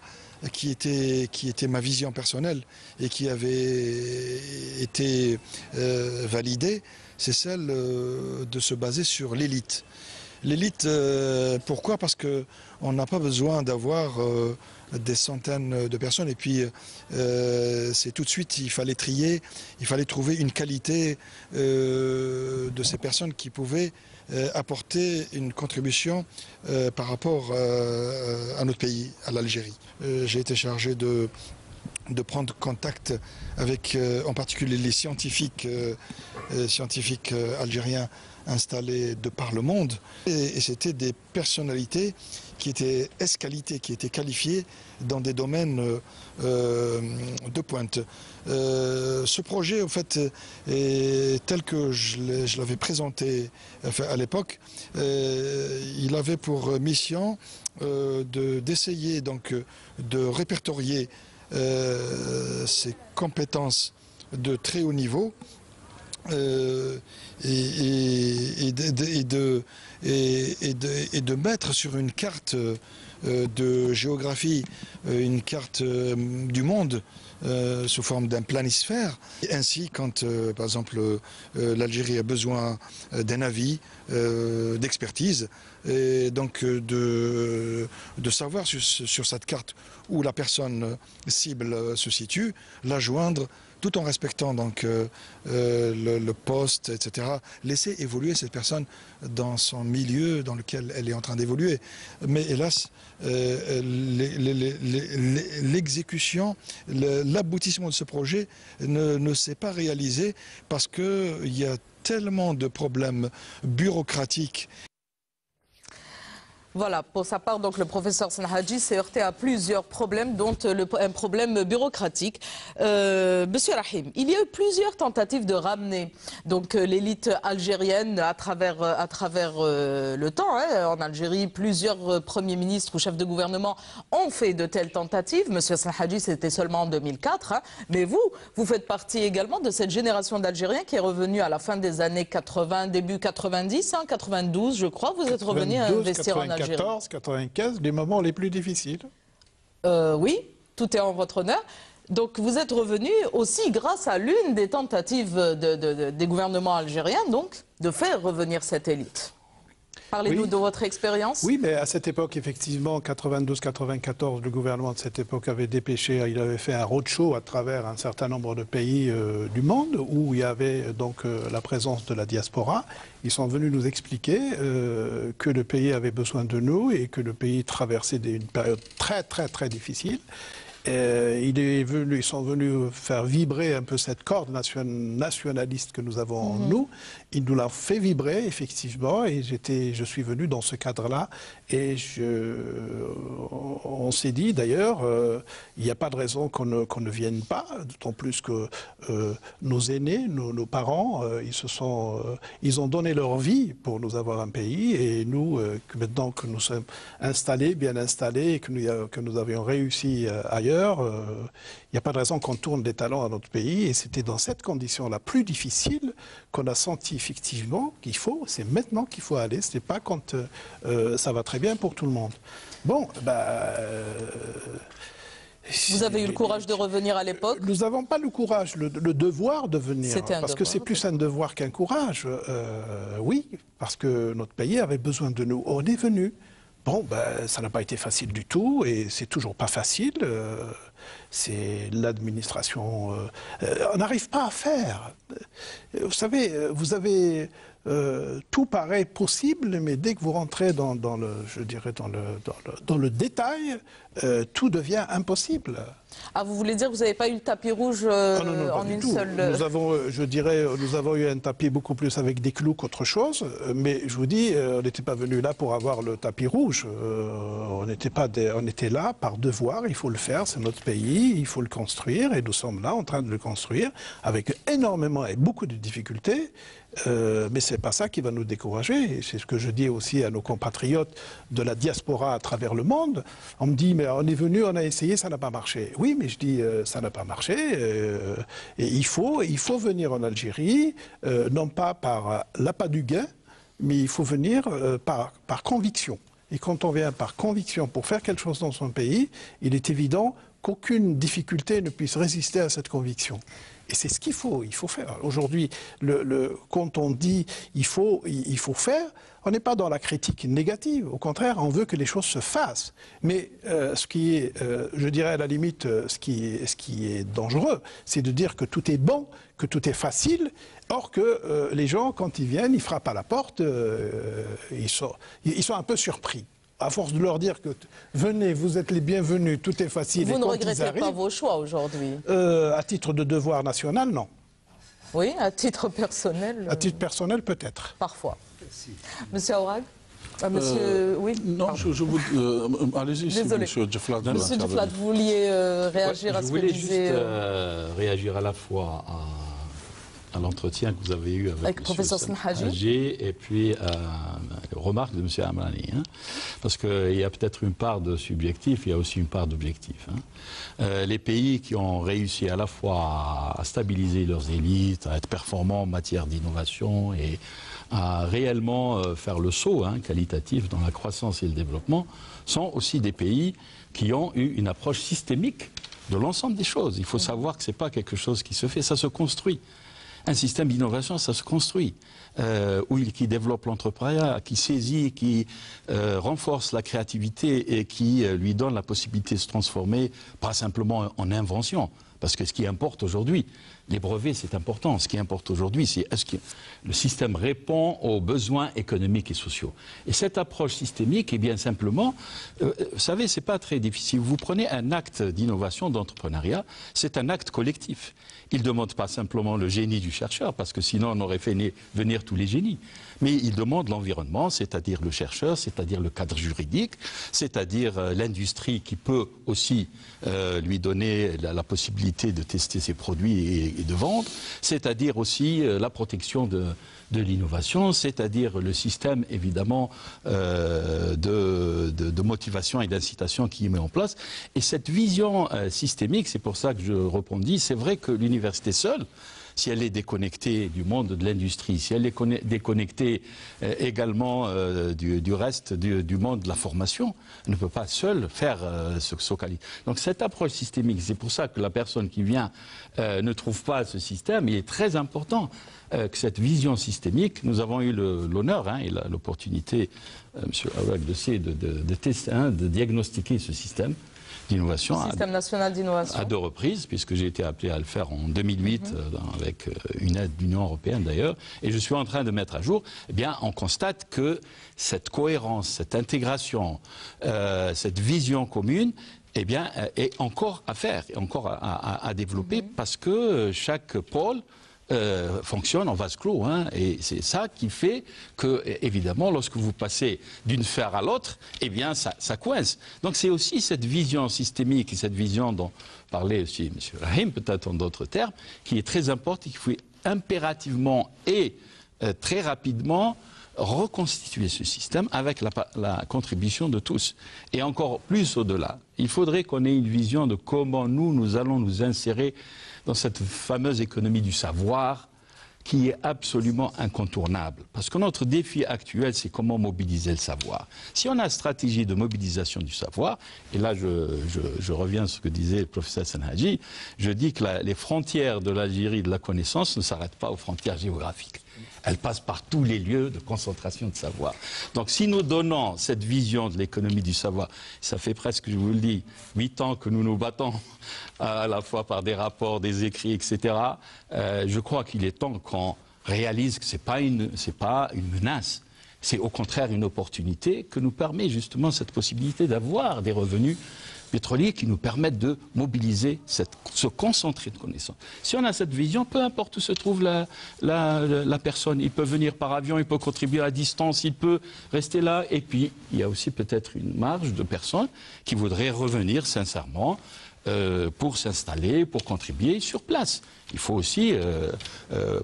qui était ma vision personnelle et qui avait été validé. C'est celle de se baser sur l'élite. L'élite, pourquoi? Parce qu'on n'a pas besoin d'avoir des centaines de personnes et puis c'est tout de suite, il fallait trier, il fallait trouver une qualité de ces personnes qui pouvaient apporter une contribution par rapport à notre pays, à l'Algérie. J'ai été chargé de prendre contact avec en particulier les scientifiques algériens installés de par le monde. Et c'était des personnalités qui étaient escalitées, qui étaient qualifiées dans des domaines de pointe. Ce projet, en fait, tel que je l'avais présenté à l'époque, il avait pour mission d'essayer donc de répertorier ces compétences de très haut niveau et de mettre sur une carte de géographie, une carte du monde sous forme d'un planisphère. Et ainsi, quand par exemple l'Algérie a besoin d'un avis, d'expertise, et donc de savoir sur cette carte où la personne cible se situe, la joindre tout en respectant donc le poste, etc. Laisser évoluer cette personne dans son milieu dans lequel elle est en train d'évoluer. Mais hélas, l'exécution, l'aboutissement de ce projet ne s'est pas réalisé parce qu'il y a tellement de problèmes bureaucratiques. Voilà, pour sa part, donc, le professeur Senhadji s'est heurté à plusieurs problèmes, dont un problème bureaucratique. Monsieur Rahim, il y a eu plusieurs tentatives de ramener l'élite algérienne à travers le temps. En Algérie, plusieurs premiers ministres ou chefs de gouvernement ont fait de telles tentatives. Monsieur Senhadji, c'était seulement en 2004. Mais vous faites partie également de cette génération d'Algériens qui est revenue à la fin des années 80, début 90, 92, je crois. Vous êtes revenu à investir en Algérie. 94, 95, les moments les plus difficiles. Oui, tout est en votre honneur. Donc vous êtes revenu aussi grâce à l'une des tentatives des gouvernements algériens, donc, de faire revenir cette élite. Parlez-nous de votre expérience. Oui, mais à cette époque, effectivement, 92-94, le gouvernement de cette époque avait dépêché, il avait fait un roadshow à travers un certain nombre de pays du monde où il y avait donc la présence de la diaspora. Ils sont venus nous expliquer que le pays avait besoin de nous et que le pays traversait une période très, très, très difficile. Ils sont venus faire vibrer un peu cette corde nationaliste que nous avons en nous. Ils nous l'ont fait vibrer, effectivement, et je suis venu dans ce cadre-là. Et on s'est dit, d'ailleurs, il n'y a pas de raison qu'on ne vienne pas, d'autant plus que nos aînés, nos parents, ils ont donné leur vie pour nous avoir un pays. Et nous, maintenant que nous sommes installés, bien installés, et que nous avions réussi ailleurs, il n'y a pas de raison qu'on tourne des talents à notre pays. Et c'était dans cette condition la plus difficile qu'on a senti effectivement c'est maintenant qu'il faut aller. Ce n'est pas quand ça va très bien pour tout le monde. Bon, vous avez eu le courage de revenir à l'époque? Nous n'avons pas le courage, le devoir de venir, parce que c'est plus un devoir qu'un courage. Oui, parce que notre pays avait besoin de nous. On est venu. Bon, ça n'a pas été facile du tout et c'est toujours pas facile. C'est l'administration. On n'arrive pas à faire. Vous savez, tout paraît possible, mais dès que vous rentrez dans le détail, tout devient impossible. Ah, vous voulez dire que vous n'avez pas eu le tapis rouge en une seule... Nous avons eu un tapis beaucoup plus avec des clous qu'autre chose, mais je vous dis, on n'était pas venu là pour avoir le tapis rouge. On était là par devoir, il faut le faire, c'est notre pays, il faut le construire, et nous sommes là en train de le construire avec énormément et beaucoup de difficultés. Mais ce n'est pas ça qui va nous décourager. C'est ce que je dis aussi à nos compatriotes de la diaspora à travers le monde. On me dit, mais on est venu, on a essayé, ça n'a pas marché. Oui, mais je dis, ça n'a pas marché. Et il faut venir en Algérie, non pas par l'appât du gain, mais il faut venir par conviction. Et quand on vient par conviction pour faire quelque chose dans son pays, il est évident qu'aucune difficulté ne puisse résister à cette conviction. Et c'est ce qu'il faut faire. Aujourd'hui, quand on dit il faut faire, on n'est pas dans la critique négative. Au contraire, on veut que les choses se fassent. Mais ce qui est, je dirais à la limite, ce qui est dangereux, c'est de dire que tout est bon, que tout est facile, or que les gens, quand ils viennent, ils frappent à la porte, ils sont un peu surpris. À force de leur dire que venez, vous êtes les bienvenus, tout est facile. Vous ne regrettez pas vos choix aujourd'hui? À titre de devoir national, non. Oui, à titre personnel. À titre personnel, peut-être. Parfois. Monsieur Aourag? Oui. Non, allez-y, si monsieur Djeflat. Monsieur Djeflat, vous vouliez réagir à ce que disait... Je voulais juste réagir à la fois à l'entretien que vous avez eu avec le professeur Senhaji et puis aux remarques de M. Amrani. Hein, parce qu'il y a peut-être une part de subjectif, il y a aussi une part d'objectif. Hein. Les pays qui ont réussi à la fois à stabiliser leurs élites, à être performants en matière d'innovation et à réellement faire le saut qualitatif dans la croissance et le développement, sont aussi des pays qui ont eu une approche systémique de l'ensemble des choses. Il faut savoir que ce n'est pas quelque chose qui se fait, ça se construit. Un système d'innovation, ça se construit, qui développe l'entrepreneuriat, qui saisit, qui renforce la créativité et qui lui donne la possibilité de se transformer, pas simplement en invention. Parce que ce qui importe aujourd'hui, les brevets, c'est important. Ce qui importe aujourd'hui, c'est est-ce que le système répond aux besoins économiques et sociaux. Et cette approche systémique, eh bien simplement, vous savez, c'est pas très difficile. Vous prenez un acte d'innovation, d'entrepreneuriat, c'est un acte collectif. Il ne demande pas simplement le génie du chercheur, parce que sinon on aurait fait venir tous les génies. Mais il demande l'environnement, c'est-à-dire le chercheur, c'est-à-dire le cadre juridique, c'est-à-dire l'industrie qui peut aussi lui donner la possibilité de tester ses produits et de vendre, c'est-à-dire aussi la protection de l'innovation, c'est-à-dire le système évidemment de motivation et d'incitation qui est mis en place. Et cette vision systémique, c'est pour ça que je rebondis, c'est vrai que l'université seule, si elle est déconnectée du monde de l'industrie, si elle est déconnectée également du reste du monde de la formation, elle ne peut pas seule faire ce qualité. Donc cette approche systémique, c'est pour ça que la personne qui vient ne trouve pas ce système. Il est très important que cette vision systémique, nous avons eu l'honneur et l'opportunité, M. Aourag le sait, de tester, de diagnostiquer ce système d'innovation. Système national d'innovation. À 2 reprises, puisque j'ai été appelé à le faire en 2008, avec une aide de l'Union européenne d'ailleurs, et je suis en train de mettre à jour, eh bien, on constate que cette cohérence, cette intégration, cette vision commune, eh bien, est encore à faire, encore à développer, parce que chaque pôle fonctionne en vase clos. Et c'est ça qui fait que, évidemment, lorsque vous passez d'une sphère à l'autre, eh bien, ça coince. Donc c'est aussi cette vision systémique et cette vision dont parlait aussi M. Rahim, peut-être en d'autres termes, qui est très importante et qu'il faut impérativement et très rapidement reconstituer ce système avec la contribution de tous. Et encore plus au-delà, il faudrait qu'on ait une vision de comment nous allons nous insérer dans cette fameuse économie du savoir qui est absolument incontournable. Parce que notre défi actuel, c'est comment mobiliser le savoir. Si on a une stratégie de mobilisation du savoir, et là je reviens à ce que disait le professeur Senhaji, je dis que les frontières de l'Algérie de la connaissance ne s'arrêtent pas aux frontières géographiques. Elles passent par tous les lieux de concentration de savoir. Donc si nous donnons cette vision de l'économie du savoir, ça fait presque, je vous le dis, 8 ans que nous nous battons à la fois par des rapports, des écrits, etc. Je crois qu'il est temps qu'on réalise que ce n'est pas une menace. C'est au contraire une opportunité que nous permet justement cette possibilité d'avoir des revenus pétroliers qui nous permettent de mobiliser, se concentrer de connaissances. Si on a cette vision, peu importe où se trouve la personne, il peut venir par avion, il peut contribuer à distance, il peut rester là. Et puis, il y a aussi peut-être une marge de personnes qui voudraient revenir sincèrement pour s'installer, pour contribuer sur place. Il faut aussi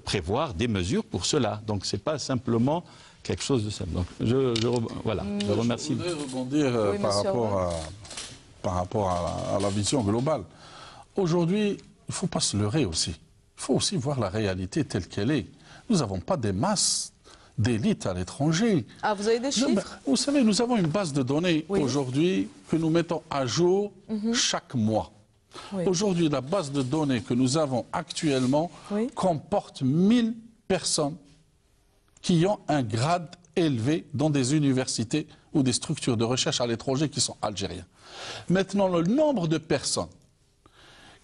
prévoir des mesures pour cela. Donc, ce n'est pas simplement quelque chose de simple. Donc, je remercie. Je voudrais rebondir par rapport à la vision globale. Aujourd'hui, il ne faut pas se leurrer aussi. Il faut aussi voir la réalité telle qu'elle est. Nous n'avons pas des masses d'élite à l'étranger. Ah, vous avez des chiffres? Vous savez, nous avons une base de données aujourd'hui que nous mettons à jour chaque mois. Oui. Aujourd'hui, la base de données que nous avons actuellement comporte 1000 personnes qui ont un grade élevé dans des universités ou des structures de recherche à l'étranger qui sont algériens. Maintenant, le nombre de personnes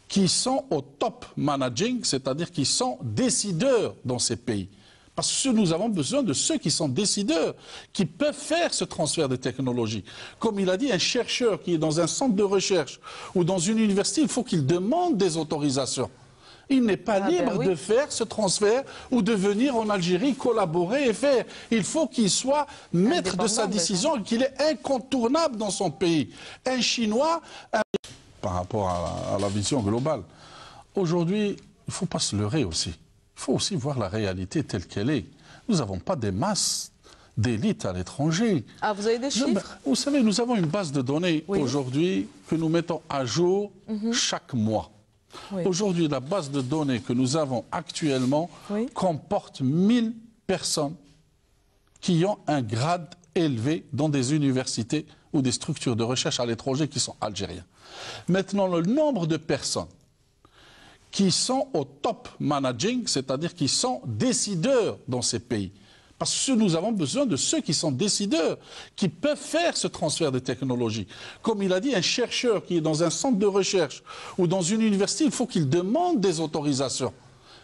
qui sont au top managing, c'est-à-dire qui sont décideurs dans ces pays. Parce que nous avons besoin de ceux qui sont décideurs, qui peuvent faire ce transfert de technologie. Comme il a dit, un chercheur qui est dans un centre de recherche ou dans une université, il faut qu'il demande des autorisations. Il n'est pas libre de faire ce transfert ou de venir en Algérie collaborer et faire. Il faut qu'il soit maître de sa décision et qu'il est incontournable dans son pays. Un Chinois, par rapport à la vision globale, aujourd'hui, il ne faut pas se leurrer aussi. Il faut aussi voir la réalité telle qu'elle est. Nous n'avons pas des masses d'élite à l'étranger. Ah, vous avez des chiffres? Vous savez, nous avons une base de données aujourd'hui que nous mettons à jour chaque mois. Aujourd'hui, la base de données que nous avons actuellement comporte 1000 personnes qui ont un grade élevé dans des universités ou des structures de recherche à l'étranger qui sont algériens. Maintenant, le nombre de personnes qui sont au top managing, c'est-à-dire qui sont décideurs dans ces pays. Parce que nous avons besoin de ceux qui sont décideurs, qui peuvent faire ce transfert de technologie. Comme il a dit, un chercheur qui est dans un centre de recherche ou dans une université, il faut qu'il demande des autorisations.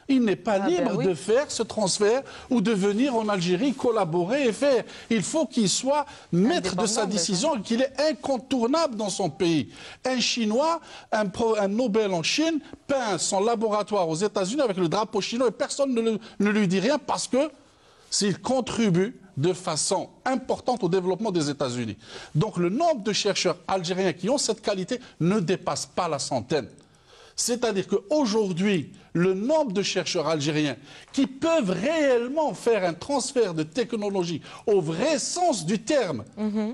Il n'est pas libre de faire ce transfert ou de venir en Algérie collaborer et faire. Il faut qu'il soit maître de sa décision et qu'il est incontournable dans son pays. Un Chinois, un Nobel en Chine, peint son laboratoire aux États-Unis avec le drapeau chinois et personne ne lui dit rien parce que s'il contribue de façon importante au développement des États-Unis. Donc le nombre de chercheurs algériens qui ont cette qualité ne dépasse pas la centaine. C'est-à-dire qu'aujourd'hui, le nombre de chercheurs algériens qui peuvent réellement faire un transfert de technologie au vrai sens du terme,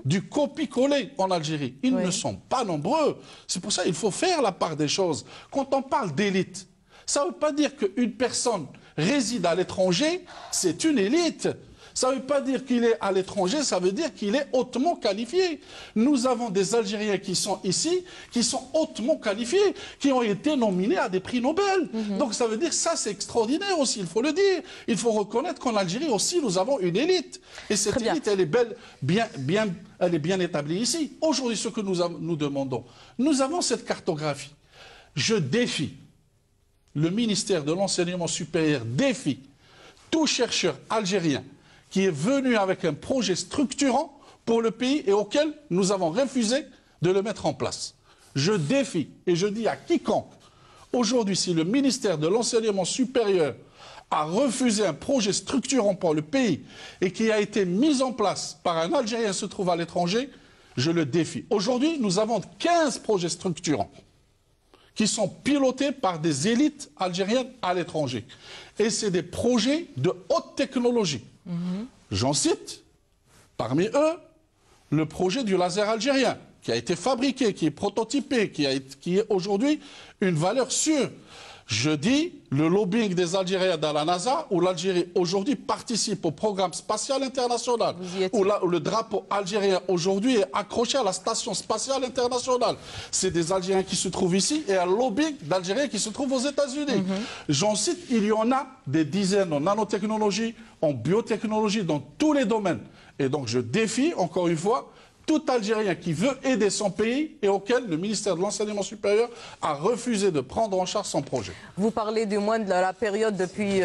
du copier-coller en Algérie, ils ne sont pas nombreux. C'est pour ça qu'il faut faire la part des choses. Quand on parle d'élite, ça ne veut pas dire qu'une personne réside à l'étranger, c'est une élite. Ça ne veut pas dire qu'il est à l'étranger, ça veut dire qu'il est hautement qualifié. Nous avons des Algériens qui sont ici, qui sont hautement qualifiés, qui ont été nominés à des prix Nobel. Donc ça veut dire que ça, c'est extraordinaire aussi, il faut le dire. Il faut reconnaître qu'en Algérie aussi, nous avons une élite. Et cette élite, elle est bien établie ici. Aujourd'hui, ce que nous demandons, nous avons cette cartographie. Je défie, le ministère de l'Enseignement supérieur défie tout chercheur algérien qui est venu avec un projet structurant pour le pays et auquel nous avons refusé de le mettre en place. Je défie et je dis à quiconque, aujourd'hui, si le ministère de l'Enseignement supérieur a refusé un projet structurant pour le pays et qui a été mis en place par un Algérien qui se trouve à l'étranger, je le défie. Aujourd'hui, nous avons 15 projets structurants qui sont pilotés par des élites algériennes à l'étranger. Et c'est des projets de haute technologie. J'en cite, parmi eux, le projet du laser algérien, qui a été fabriqué, qui est prototypé, qui est aujourd'hui une valeur sûre. Je dis le lobbying des Algériens dans la NASA, où l'Algérie aujourd'hui participe au programme spatial international, où le drapeau algérien aujourd'hui est accroché à la station spatiale internationale. C'est des Algériens qui se trouvent ici et un lobbying d'Algériens qui se trouvent aux États-Unis. J'en cite, il y en a des dizaines en nanotechnologie, en biotechnologie, dans tous les domaines. Et donc je défie, encore une fois, tout Algérien qui veut aider son pays et auquel le ministère de l'Enseignement supérieur a refusé de prendre en charge son projet. Vous parlez du moins de la période depuis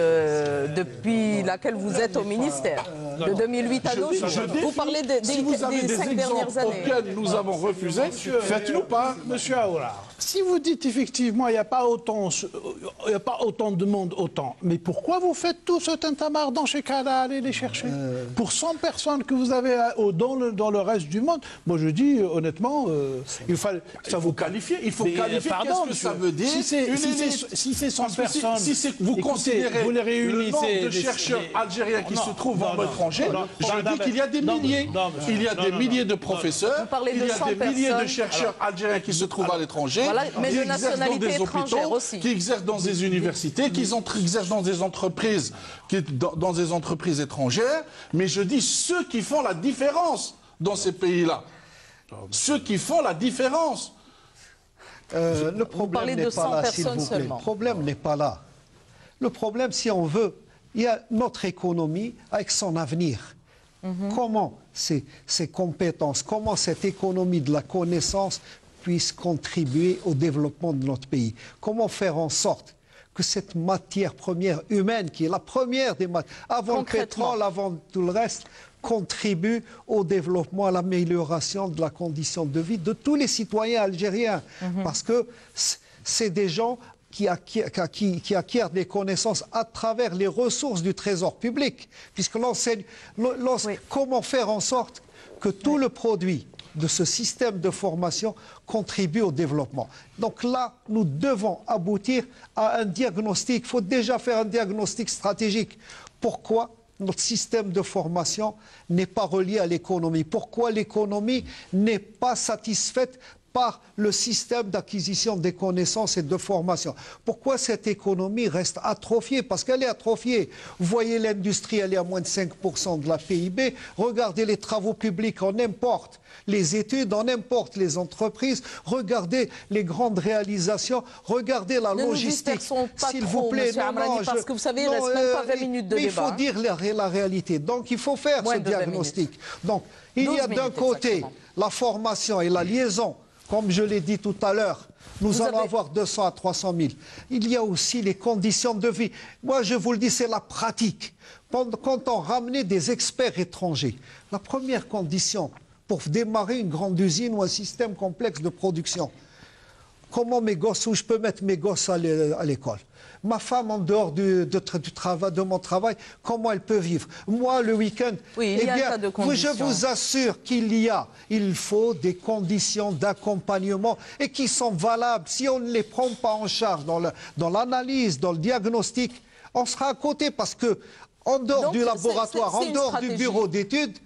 laquelle vous êtes au ministère, de 2008 à nos jours. Vous parlez des 5 dernières années. Auxquels nous avons refusé, faites-nous part. Monsieur Aoura, si vous dites effectivement il n'y a pas autant de monde, mais pourquoi vous faites tout ce tintamarre dans ces cas-là, allez les chercher pour 100 personnes que vous avez dans le reste du monde? Moi, je dis honnêtement, il faut qualifier. Il faut qualifier. Qu'est-ce que ça veut dire? Si c'est 100 personnes, si vous considérez vous les réunissez, le nombre de chercheurs algériens qui se trouvent à l'étranger, je dis qu'il y a des milliers. Il y a des milliers de professeurs, il y a des milliers de chercheurs algériens qui se trouvent à l'étranger, qui exercent dans des hôpitaux, qui exercent dans des universités, qui exercent dans des entreprises, étrangères. Mais je dis ceux qui font la différence dans ces pays-là. Ceux qui font la différence. le problème n'est pas là, s'il vous plaît. Le problème n'est pas là. Le problème, si on veut, il y a notre économie avec son avenir. Comment ces compétences, comment cette économie de la connaissance puisse contribuer au développement de notre pays? Comment faire en sorte que cette matière première humaine, qui est la première des matières, avant le pétrole, avant tout le reste, contribue au développement, à l'amélioration de la condition de vie de tous les citoyens algériens? Parce que c'est des gens qui acquièrent des connaissances à travers les ressources du trésor public. Puisque comment faire en sorte que tout le produit de ce système de formation contribue au développement. Donc là, nous devons aboutir à un diagnostic. Il faut déjà faire un diagnostic stratégique. Pourquoi notre système de formation n'est pas relié à l'économie? Pourquoi l'économie n'est pas satisfaite par le système d'acquisition des connaissances et de formation? Pourquoi cette économie reste atrophiée? Parce qu'elle est atrophiée. Vous voyez, l'industrie, elle est à moins de 5% de la PIB. Regardez les travaux publics, on importe les études, on importe les entreprises. Regardez les grandes réalisations. Regardez la logistique. S'il vous plaît, parce que vous savez, il ne reste même pas 20 minutes de débat. Il faut dire la réalité. Donc, il faut faire ce diagnostic. Donc, il y a d'un côté la formation et la liaison. Comme je l'ai dit tout à l'heure, nous allons avoir 200 à 300 000. Il y a aussi les conditions de vie. Moi, je vous le dis, c'est la pratique. Quand on ramenait des experts étrangers, la première condition pour démarrer une grande usine ou un système complexe de production, comment où je peux mettre mes gosses à l'école? Ma femme, en dehors de mon travail, comment elle peut vivre? Moi, le week-end, je vous assure qu'il faut des conditions d'accompagnement et qui sont valables. Si on ne les prend pas en charge dans l'analyse, dans le diagnostic, on sera à côté parce que, en dehors du laboratoire, en dehors du bureau d'études,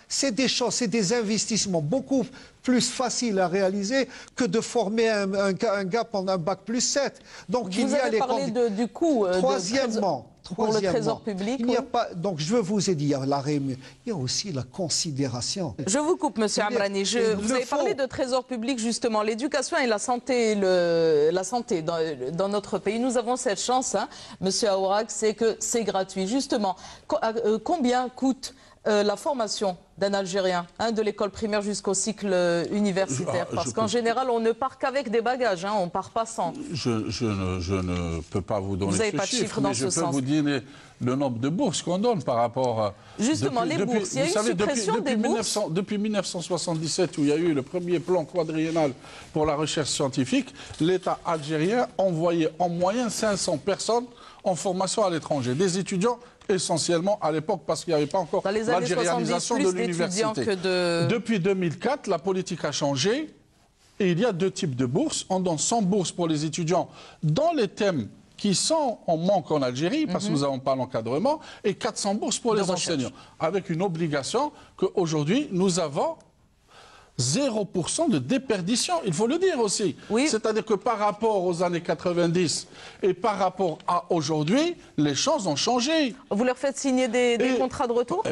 c'est des choses, c'est des investissements beaucoup plus faciles à réaliser que de former un gars pendant un bac plus 7. Donc vous avez parlé du coût. Troisièmement, pour le trésor public. Il n'y a pas, donc je vous ai dit, il y a aussi la considération. Je vous coupe, Monsieur Amrani. Vous avez parlé de trésor public, justement. L'éducation et la santé, dans notre pays, nous avons cette chance, Monsieur Aourak, c'est que c'est gratuit. Justement, combien coûte la formation d'un Algérien, de l'école primaire jusqu'au cycle universitaire? Parce qu'en général, on ne part qu'avec des bagages, on ne part pas sans. Je ne peux pas vous donner ce chiffre, mais je peux vous dire le nombre de bourses qu'on donne par rapport... Justement, les bourses, il y a une suppression des bourses. Depuis 1977, où il y a eu le premier plan quadriennal pour la recherche scientifique, l'État algérien envoyait en moyenne 500 personnes en formation à l'étranger, des étudiants essentiellement à l'époque parce qu'il n'y avait pas encore l'algérianisation de l'université. Depuis 2004, la politique a changé et il y a deux types de bourses. On donne 100 bourses pour les étudiants dans les thèmes qui sont en manque en Algérie, parce que nous n'avons pas l'encadrement, et 400 bourses pour les enseignants, avec une obligation qu'aujourd'hui, nous avons 0% de déperdition, il faut le dire aussi. Oui. C'est-à-dire que par rapport aux années 90 et par rapport à aujourd'hui, les choses ont changé. Vous leur faites signer des contrats de retour?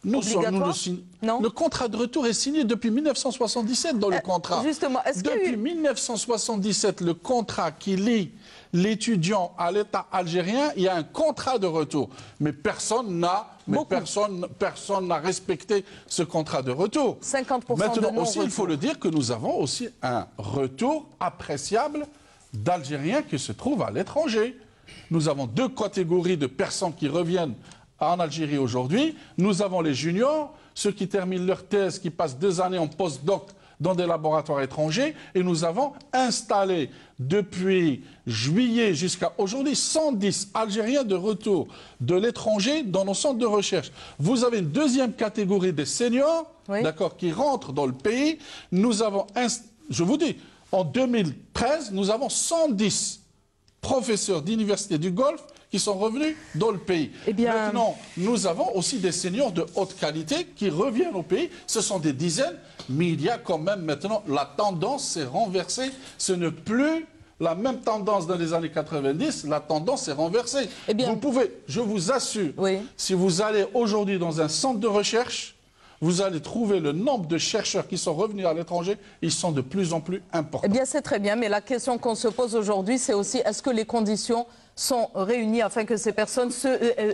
Le contrat de retour est signé depuis 1977 dans le contrat. Justement, depuis 1977, le contrat qui lie l'étudiant à l'État algérien, il y a un contrat de retour. Mais personne n'a respecté ce contrat de retour. 50% Maintenant de aussi, il faut le dire que nous avons aussi un retour appréciable d'Algériens qui se trouvent à l'étranger. Nous avons deux catégories de personnes qui reviennent en Algérie aujourd'hui. Nous avons les juniors, ceux qui terminent leur thèse, qui passent 2 années en post-doc dans des laboratoires étrangers, et nous avons installé depuis juillet jusqu'à aujourd'hui 110 Algériens de retour de l'étranger dans nos centres de recherche. Vous avez une deuxième catégorie des seniors, d'accord, qui rentrent dans le pays. Nous avons, je vous dis, en 2013, nous avons 110 professeurs d'université du Golfe qui sont revenus dans le pays. Maintenant, nous avons aussi des seniors de haute qualité qui reviennent au pays. Ce sont des dizaines, mais il y a quand même maintenant, la tendance s'est renversée. Ce n'est plus la même tendance dans les années 90, la tendance s'est renversée. Vous pouvez, je vous assure, si vous allez aujourd'hui dans un centre de recherche, vous allez trouver le nombre de chercheurs qui sont revenus à l'étranger, ils sont de plus en plus importants. Eh bien, c'est très bien, mais la question qu'on se pose aujourd'hui, c'est aussi est-ce que les conditions sont réunies afin que ces personnes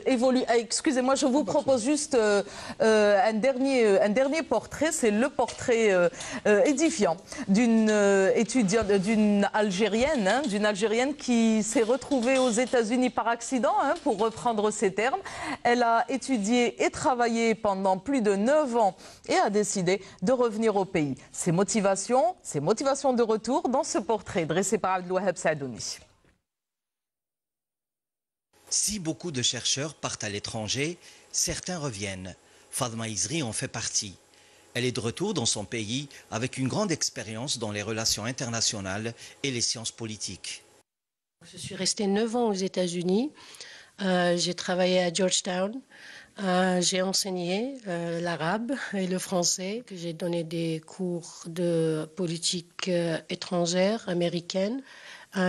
évoluent. Excusez-moi, je vous propose juste un dernier portrait. C'est le portrait édifiant d'une étudiante, d'une Algérienne qui s'est retrouvée aux États-Unis par accident, pour reprendre ses termes. Elle a étudié et travaillé pendant plus de 9 ans et a décidé de revenir au pays. Ses motivations de retour dans ce portrait dressé par Abdelwahab Saadouni. Si beaucoup de chercheurs partent à l'étranger, certains reviennent. Fadma Izri en fait partie. Elle est de retour dans son pays avec une grande expérience dans les relations internationales et les sciences politiques. Je suis restée 9 ans aux États-Unis. J'ai travaillé à Georgetown. J'ai enseigné l'arabe et le français. J'ai donné des cours de politique étrangère américaine.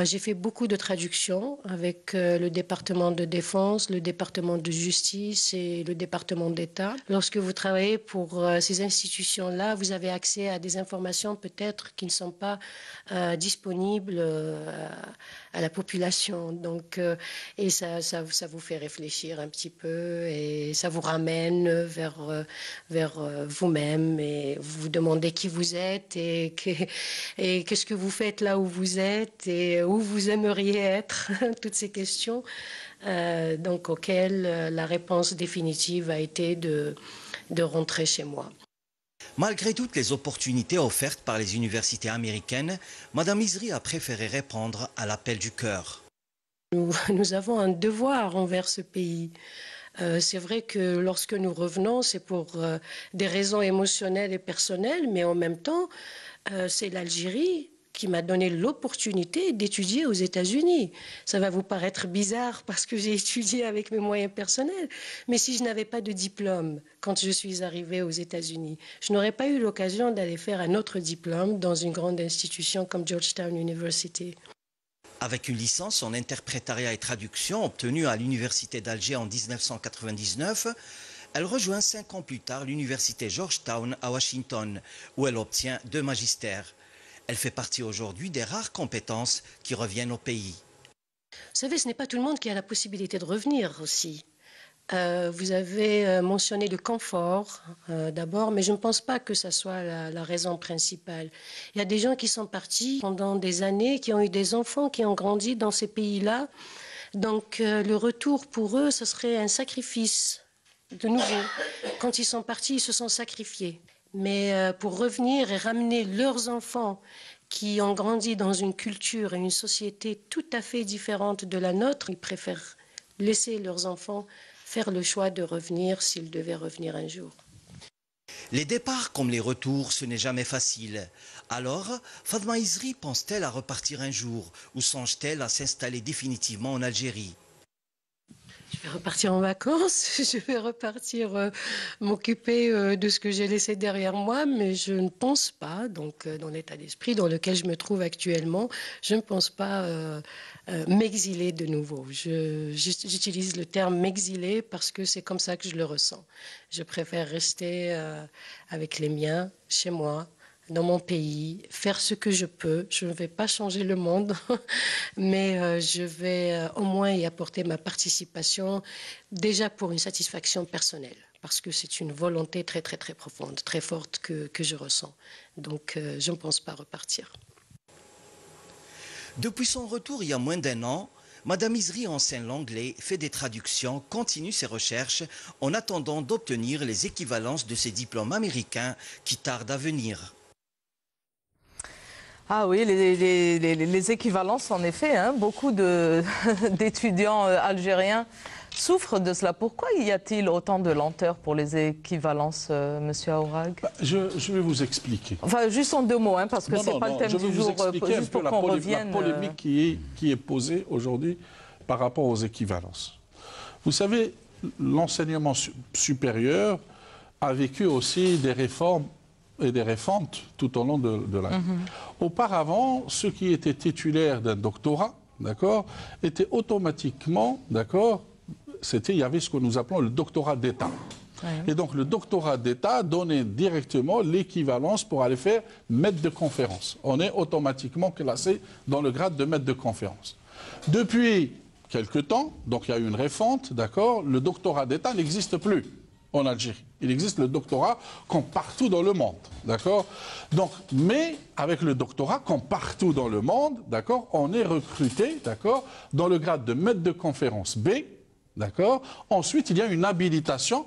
J'ai fait beaucoup de traductions avec le département de défense, le département de justice et le département d'État. Lorsque vous travaillez pour ces institutions-là, vous avez accès à des informations peut-être qui ne sont pas disponibles à la population. Donc, et ça vous fait réfléchir un petit peu et ça vous ramène vers vous-même et vous vous demandez qui vous êtes et qu'est-ce que vous faites là où vous êtes et où vous aimeriez être, toutes ces questions donc auxquelles la réponse définitive a été de rentrer chez moi. Malgré toutes les opportunités offertes par les universités américaines, Madame Izri a préféré répondre à l'appel du cœur. Nous avons un devoir envers ce pays. C'est vrai que lorsque nous revenons, c'est pour des raisons émotionnelles et personnelles, mais en même temps, c'est l'Algérie qui m'a donné l'opportunité d'étudier aux États-Unis. Ça va vous paraître bizarre parce que j'ai étudié avec mes moyens personnels, mais si je n'avais pas de diplôme quand je suis arrivée aux États-Unis, je n'aurais pas eu l'occasion d'aller faire un autre diplôme dans une grande institution comme Georgetown University. Avec une licence en interprétariat et traduction obtenue à l'Université d'Alger en 1999, elle rejoint 5 ans plus tard l'Université Georgetown à Washington, où elle obtient 2 magistères. Elle fait partie aujourd'hui des rares compétences qui reviennent au pays. Vous savez, ce n'est pas tout le monde qui a la possibilité de revenir aussi. Vous avez mentionné le confort d'abord, mais je ne pense pas que ça soit la raison principale. Il y a des gens qui sont partis pendant des années, qui ont eu des enfants, qui ont grandi dans ces pays-là. Donc le retour pour eux, ce serait un sacrifice de nouveau. Quand ils sont partis, ils se sont sacrifiés. Mais pour revenir et ramener leurs enfants qui ont grandi dans une culture et une société tout à fait différente de la nôtre, ils préfèrent laisser leurs enfants faire le choix de revenir s'ils devaient revenir un jour. Les départs comme les retours, ce n'est jamais facile. Alors, Fadma Izri pense-t-elle à repartir un jour ou songe-t-elle à s'installer définitivement en Algérie ? Je vais repartir en vacances, je vais repartir m'occuper de ce que j'ai laissé derrière moi, mais je ne pense pas, donc dans l'état d'esprit dans lequel je me trouve actuellement, je ne pense pas m'exiler de nouveau. J'utilise le terme m'exiler parce que c'est comme ça que je le ressens. Je préfère rester avec les miens, chez moi, dans mon pays, faire ce que je peux. Je ne vais pas changer le monde, mais je vais au moins y apporter ma participation, déjà pour une satisfaction personnelle, parce que c'est une volonté très, très, très profonde, très forte que je ressens. Donc, je ne pense pas repartir. Depuis son retour il y a moins d'1 an, Madame Izri enseigne l'anglais, fait des traductions, continue ses recherches en attendant d'obtenir les équivalences de ses diplômes américains qui tardent à venir. Ah oui, les équivalences, en effet, beaucoup d'étudiants algériens souffrent de cela. Pourquoi y a-t-il autant de lenteur pour les équivalences, Monsieur Aourag? Je vais vous expliquer. Enfin, juste en 2 mots, parce que ce n'est pas le thème du jour, juste pour qu'on revienne. La polémique qui est posée aujourd'hui par rapport aux équivalences. Vous savez, l'enseignement supérieur a vécu aussi des réformes et des réformes tout au long de l'année. Auparavant, ceux qui étaient titulaires d'un doctorat, d'accord, étaient automatiquement, d'accord, il y avait ce que nous appelons le doctorat d'État. Et donc le doctorat d'État donnait directement l'équivalence pour aller faire maître de conférence. On est automatiquement classé dans le grade de maître de conférence. Depuis quelque temps, donc il y a eu une refonte, d'accord, le doctorat d'État n'existe plus en Algérie. Il existe le doctorat comme partout dans le monde, d'accord. Donc, mais avec le doctorat comme partout dans le monde, d'accord, on est recruté, d'accord, dans le grade de maître de conférence B, d'accord. Ensuite, il y a une habilitation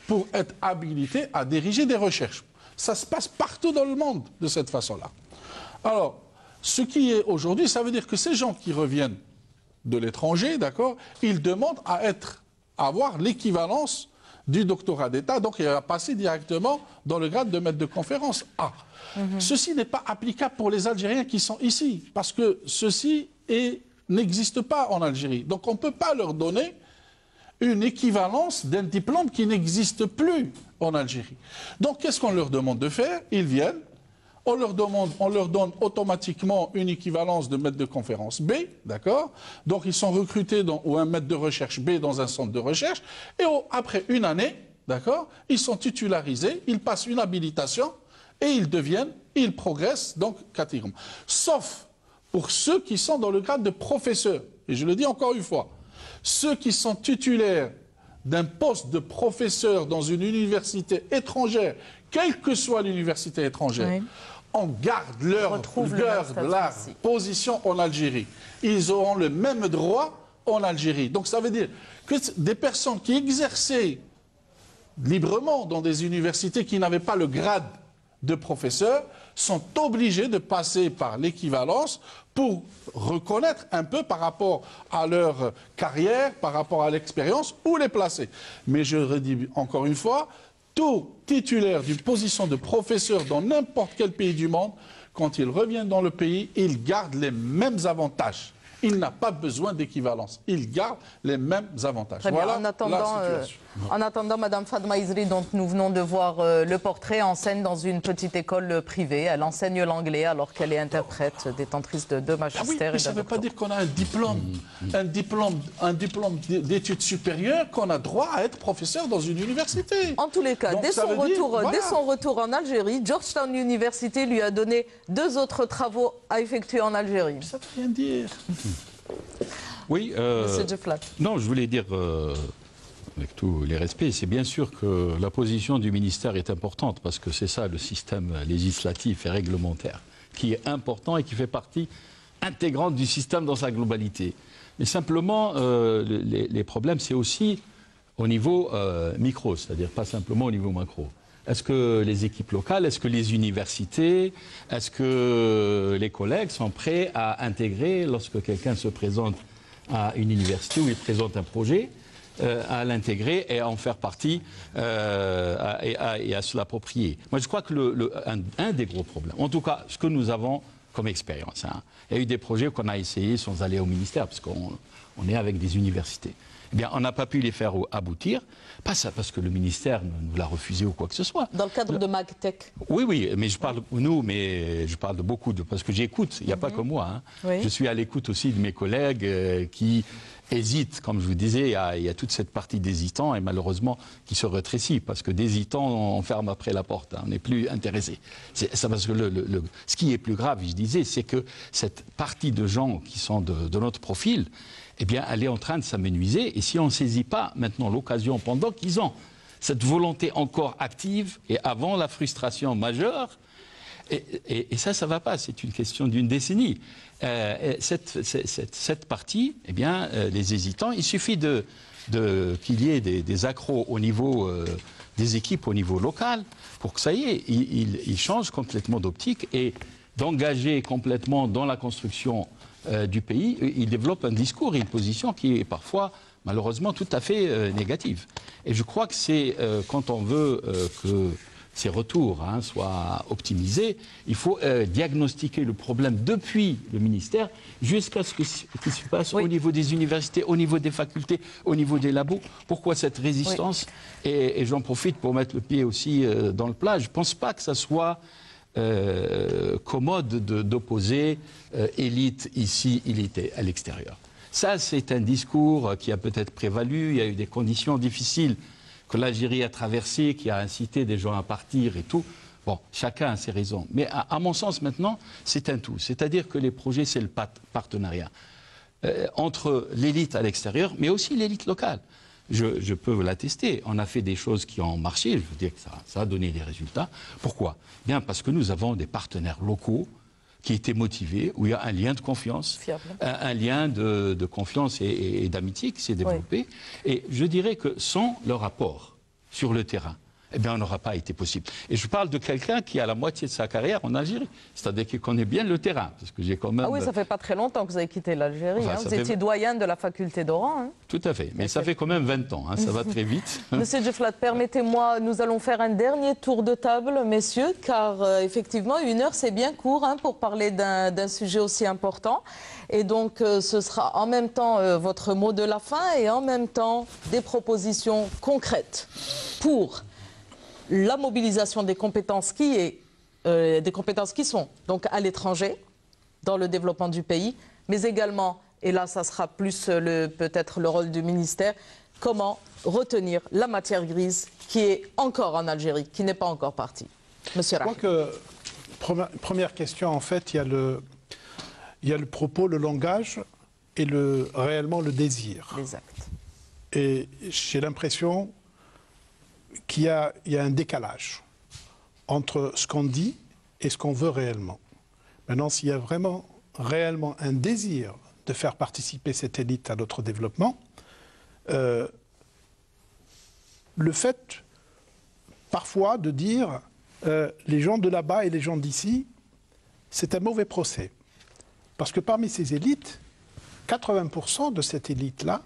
pour être habilité à diriger des recherches. Ça se passe partout dans le monde de cette façon-là. Alors, ce qui est aujourd'hui, ça veut dire que ces gens qui reviennent de l'étranger, d'accord, ils demandent à avoir l'équivalence du doctorat d'État, donc il va passer directement dans le grade de maître de conférence A. Ceci n'est pas applicable pour les Algériens qui sont ici, parce que ceci n'existe pas en Algérie. Donc on ne peut pas leur donner une équivalence d'un diplôme qui n'existe plus en Algérie. Donc qu'est-ce qu'on leur demande de faire? Ils viennent, on leur donne automatiquement une équivalence de maître de conférence B, d'accord? Donc ils sont recrutés ou un maître de recherche B dans un centre de recherche, et après une année, d'accord, ils sont titularisés, ils passent une habilitation, et ils progressent donc catégoriquement. Sauf pour ceux qui sont dans le grade de professeur. Et je le dis encore une fois, ceux qui sont titulaires d'un poste de professeur dans une université étrangère, quelle que soit l'université étrangère, on garde leur position en Algérie. Ils auront le même droit en Algérie. Donc ça veut dire que des personnes qui exerçaient librement dans des universités qui n'avaient pas le grade de professeur sont obligés de passer par l'équivalence pour reconnaître un peu par rapport à leur carrière, par rapport à l'expérience, où les placer. Mais je redis encore une fois, tout titulaire d'une position de professeur dans n'importe quel pays du monde, quand il revient dans le pays, il garde les mêmes avantages. Il n'a pas besoin d'équivalence. Il garde les mêmes avantages. Très bien. Voilà en attendant, Madame Fadma Izri, dont nous venons de voir le portrait, enseigne dans une petite école privée. Elle enseigne l'anglais alors qu'elle est interprète, détentrice de magistère. Mais ça ne veut pas dire qu'on a un diplôme d'études supérieures, qu'on a droit à être professeur dans une université. En tous les cas, dès son retour en Algérie, Georgetown University lui a donné 2 autres travaux à effectuer en Algérie. Ça ne veut rien dire. Oui, non, je voulais dire, avec tous les respects, c'est bien sûr que la position du ministère est importante, parce que c'est ça le système législatif et réglementaire, qui est important et qui fait partie intégrante du système dans sa globalité. Mais simplement, les problèmes, c'est aussi au niveau micro, c'est-à-dire pas simplement au niveau macro. Est-ce que les équipes locales, est-ce que les universités, est-ce que les collègues sont prêts à intégrer, lorsque quelqu'un se présente à une université où il présente un projet, à l'intégrer et à en faire partie et à se l'approprier? Moi, je crois que un des gros problèmes, en tout cas, ce que nous avons comme expérience, il y a eu des projets qu'on a essayé sans aller au ministère, parce qu'on est avec des universités. Eh bien, on n'a pas pu les faire aboutir, pas ça parce que le ministère nous l'a refusé ou quoi que ce soit. Dans le cadre de MagTech. Oui, mais je parle je parle de beaucoup, parce que j'écoute, il n'y a pas que moi. Oui. Je suis à l'écoute aussi de mes collègues qui hésitent, comme je vous disais, il y a toute cette partie d'hésitants et malheureusement qui se rétrécit, parce que d'hésitants, on ferme après la porte, on n'est plus intéressé. Ça, parce que ce qui est plus grave, je disais, c'est que cette partie de gens qui sont de notre profil, eh bien, elle est en train de s'amenuiser. Et si on ne saisit pas maintenant l'occasion, pendant qu'ils ont cette volonté encore active et avant la frustration majeure, et ça ne va pas, c'est une question d'une décennie. Cette partie, eh bien, les hésitants, il suffit qu'il y ait des accros au niveau des équipes au niveau local pour que ça y est, ils changent complètement d'optique et d'engager complètement dans la construction du pays, il développe un discours et une position qui est parfois, malheureusement, tout à fait négative. Et je crois que c'est quand on veut que ces retours soient optimisés, il faut diagnostiquer le problème depuis le ministère jusqu'à ce qui se passe au niveau des universités, au niveau des facultés, au niveau des labos. Pourquoi cette résistance? Et j'en profite pour mettre le pied aussi dans le plat. Je ne pense pas que ça soit commode d'opposer élite ici, élite à l'extérieur. Ça, c'est un discours qui a peut-être prévalu. Il y a eu des conditions difficiles que l'Algérie a traversé, qui a incité des gens à partir et tout. Bon, chacun a ses raisons. Mais à mon sens, maintenant, c'est un tout. C'est-à-dire que les projets, c'est le partenariat entre l'élite à l'extérieur, mais aussi l'élite locale. Je peux l'attester. On a fait des choses qui ont marché. Je veux dire que ça a donné des résultats. Pourquoi? Bien parce que nous avons des partenaires locaux qui étaient motivés, où il y a un lien de confiance, un lien de confiance et d'amitié qui s'est développé. Oui. Et je dirais que sans leur apport sur le terrain, eh bien, on n'aura pas été possible. Et je parle de quelqu'un qui a la moitié de sa carrière en Algérie, c'est-à-dire qui connaît bien le terrain. Parce que j'ai quand même... Ah oui, ça fait pas très longtemps que vous avez quitté l'Algérie. Enfin, vous étiez doyen de la faculté d'Oran. Hein. Tout à fait, mais ça fait quand même 20 ans, hein, ça va très vite. Monsieur Djeflat, permettez-moi, nous allons faire un dernier tour de table, messieurs, car effectivement, 1 heure, c'est bien court hein, pour parler d'un sujet aussi important. Et donc, ce sera en même temps votre mot de la fin et en même temps des propositions concrètes pour la mobilisation des compétences qui sont donc à l'étranger, dans le développement du pays, mais également, et là ça sera plus peut-être le rôle du ministère, comment retenir la matière grise qui est encore en Algérie, qui n'est pas encore partie. Monsieur Rahim. Je crois que, première question, en fait, il y a le propos, le langage et réellement le désir. Les actes. Et j'ai l'impression qu'il y a un décalage entre ce qu'on dit et ce qu'on veut réellement. Maintenant, s'il y a réellement un désir de faire participer cette élite à notre développement, le fait parfois de dire les gens de là-bas et les gens d'ici, c'est un mauvais procès. Parce que parmi ces élites, 80% de cette élite-là,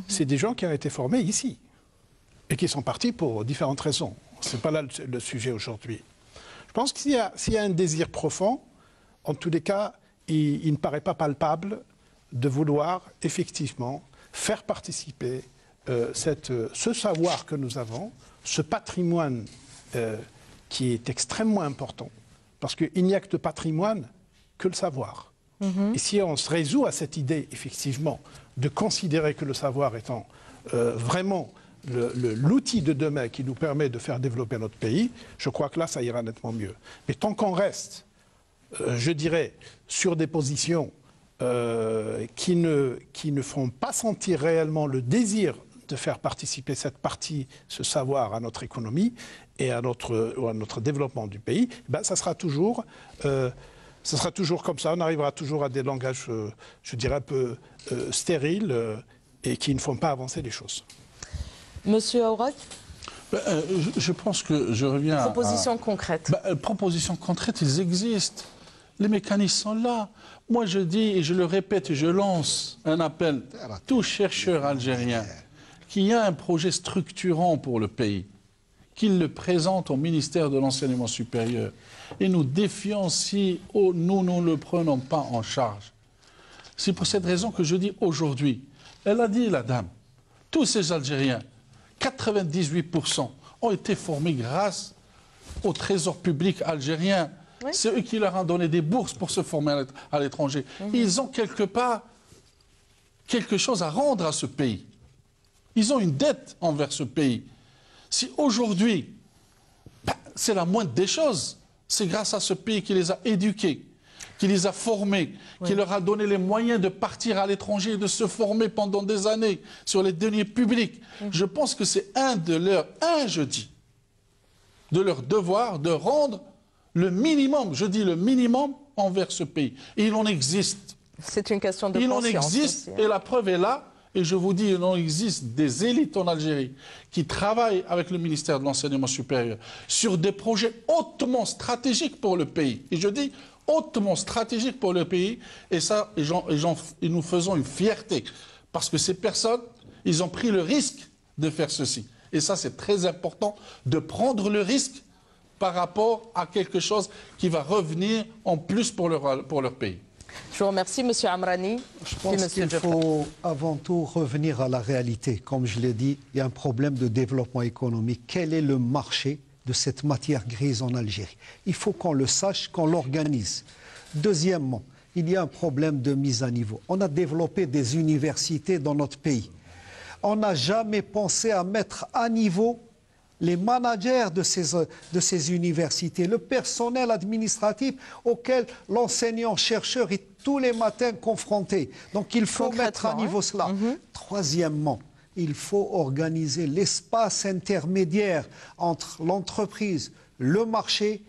c'est des gens qui ont été formés ici. Et qui sont partis pour différentes raisons. Ce n'est pas là le sujet aujourd'hui. Je pense que s'il y a un désir profond, en tous les cas, il ne paraît pas palpable de vouloir effectivement faire participer ce savoir que nous avons, ce patrimoine qui est extrêmement important. Parce qu'il n'y a que de patrimoine que le savoir. Et si on se résout à cette idée, effectivement, de considérer que le savoir étant vraiment l'outil de demain qui nous permet de faire développer notre pays, je crois que là, ça ira nettement mieux. Mais tant qu'on reste, je dirais, sur des positions qui ne font pas sentir réellement le désir de faire participer cette partie, ce savoir à notre économie et à notre développement du pays, ben, ça sera toujours comme ça. On arrivera toujours à des langages, je dirais, un peu stériles et qui ne font pas avancer les choses. Monsieur Aourak, je pense que je reviens propositions concrètes. Propositions concrètes, ils existent. Les mécanismes sont là. Moi, je dis, et je le répète, et je lance un appel à tous chercheurs algériens qu'il y a un projet structurant pour le pays, qu'ils le présentent au ministère de l'Enseignement supérieur. Et nous défions si nous ne le prenons pas en charge. C'est pour cette raison que je dis aujourd'hui, elle a dit, la dame, tous ces Algériens, 98% ont été formés grâce au trésor public algérien. Oui. C'est eux qui leur ont donné des bourses pour se former à l'étranger. Ils ont quelque part quelque chose à rendre à ce pays. Ils ont une dette envers ce pays. Si aujourd'hui, c'est la moindre des choses, c'est grâce à ce pays qui les a éduqués, qui les a formés, qui leur a donné les moyens de partir à l'étranger et de se former pendant des années sur les deniers publics. Je pense que c'est de leur devoir de rendre le minimum, je dis le minimum, envers ce pays. Et il en existe. C'est une question de conscience. Il en existe, aussi, hein. Et la preuve est là. Et je vous dis, il en existe des élites en Algérie qui travaillent avec le ministère de l'Enseignement supérieur sur des projets hautement stratégiques pour le pays. Et je dis hautement stratégiques pour le pays. Et ça, et nous faisons une fierté. Parce que ces personnes, ils ont pris le risque de faire ceci. Et ça, c'est très important de prendre le risque par rapport à quelque chose qui va revenir en plus pour leur pays. Je vous remercie, M. Amrani. Je pense qu'il faut avant tout revenir à la réalité. Comme je l'ai dit, il y a un problème de développement économique. Quel est le marché de cette matière grise en Algérie? Il faut qu'on le sache, qu'on l'organise. Deuxièmement, il y a un problème de mise à niveau. On a développé des universités dans notre pays. On n'a jamais pensé à mettre à niveau les managers de ces universités, le personnel administratif auquel l'enseignant-chercheur est tous les matins confronté. Donc il faut mettre à niveau cela. Troisièmement, il faut organiser l'espace intermédiaire entre l'entreprise, le marché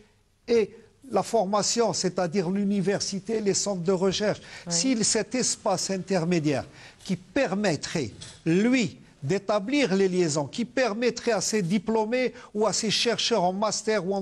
et la formation, c'est-à-dire l'université, les centres de recherche. Si cet espace intermédiaire qui permettrait, lui, d'établir les liaisons, qui permettrait à ces diplômés ou à ces chercheurs en master ou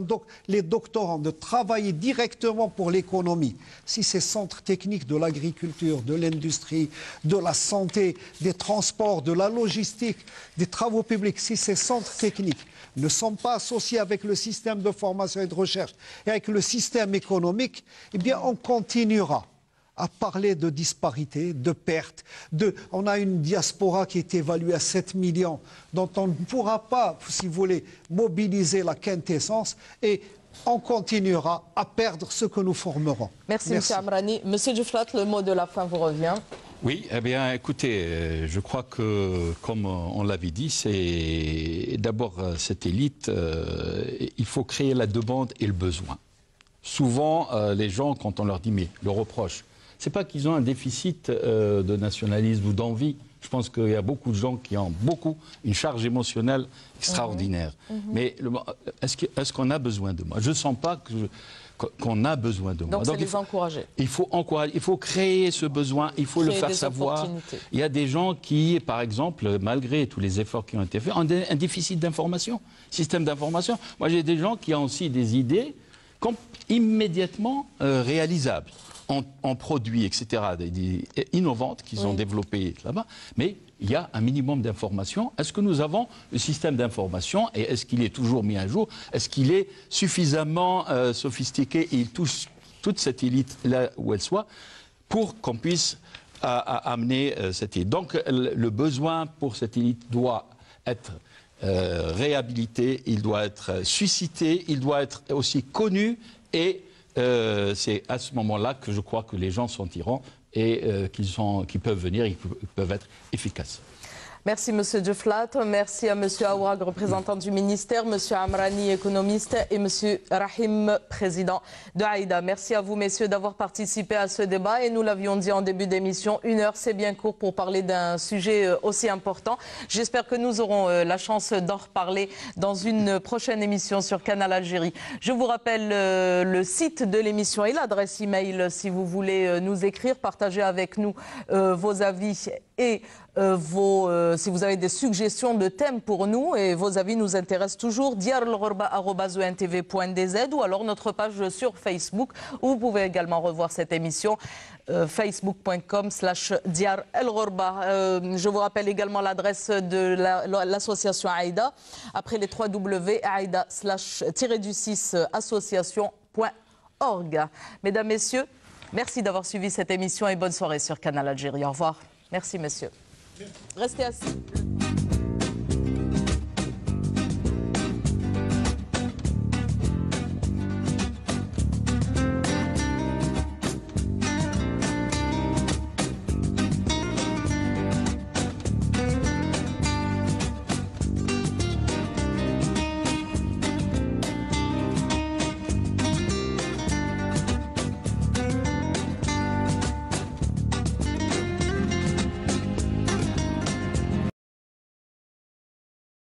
les doctorants de travailler directement pour l'économie. Si ces centres techniques de l'agriculture, de l'industrie, de la santé, des transports, de la logistique, des travaux publics, si ces centres techniques ne sont pas associés avec le système de formation et de recherche et avec le système économique, eh bien on continuera à parler de disparités, de pertes. On a une diaspora qui est évaluée à 7 millions, dont on ne pourra pas, si vous voulez, mobiliser la quintessence et on continuera à perdre ce que nous formerons. Merci. M. Amrani. Monsieur Duflat, le mot de la fin vous revient. Oui, eh bien, écoutez, je crois que, comme on l'avait dit, c'est d'abord cette élite, il faut créer la demande et le besoin. Souvent, les gens, quand on leur dit, mais le reproche, c'est pas qu'ils ont un déficit de nationalisme ou d'envie. Je pense qu'il y a beaucoup de gens qui ont une charge émotionnelle extraordinaire. Mais est-ce qu'on a besoin de moi? Je ne sens pas qu'on a besoin de moi. Donc c'est les encourager. Il faut encourager, il faut créer ce besoin, il faut le faire savoir. Il y a des gens qui, par exemple, malgré tous les efforts qui ont été faits, ont un déficit d'information, système d'information. Moi, j'ai des gens qui ont aussi des idées immédiatement réalisables. En produits, etc., innovantes qu'ils ont développées là-bas, mais il y a un minimum d'informations. Est-ce que nous avons le système d'information et est-ce qu'il est toujours mis à jour? Est-ce qu'il est suffisamment sophistiqué et il touche toute cette élite là où elle soit pour qu'on puisse amener cette élite? Donc le besoin pour cette élite doit être réhabilité, il doit être suscité, il doit être aussi connu et c'est à ce moment-là que je crois que les gens s'en tireront et qu'ils peuvent venir et qu'ils peuvent être efficaces. Merci M. Duflat, merci à M. Awag, représentant du ministère, M. Amrani, économiste, et M. Rahim, président de Aïda. Merci à vous, messieurs, d'avoir participé à ce débat. Et nous l'avions dit en début d'émission, 1 heure, c'est bien court pour parler d'un sujet aussi important. J'espère que nous aurons la chance d'en reparler dans une prochaine émission sur Canal Algérie. Je vous rappelle le site de l'émission et l'adresse email si vous voulez nous écrire, partager avec nous vos avis et si vous avez des suggestions de thèmes pour nous, et vos avis nous intéressent toujours, diarelghorba@ontv.dz ou alors notre page sur Facebook où vous pouvez également revoir cette émission facebook.com/diarelghorba. Je vous rappelle également l'adresse de l'association Aïda après les 3W aïda/association.org. Mesdames, Messieurs, merci d'avoir suivi cette émission et bonne soirée sur Canal Algérie. Au revoir. Merci, messieurs. Restez assis.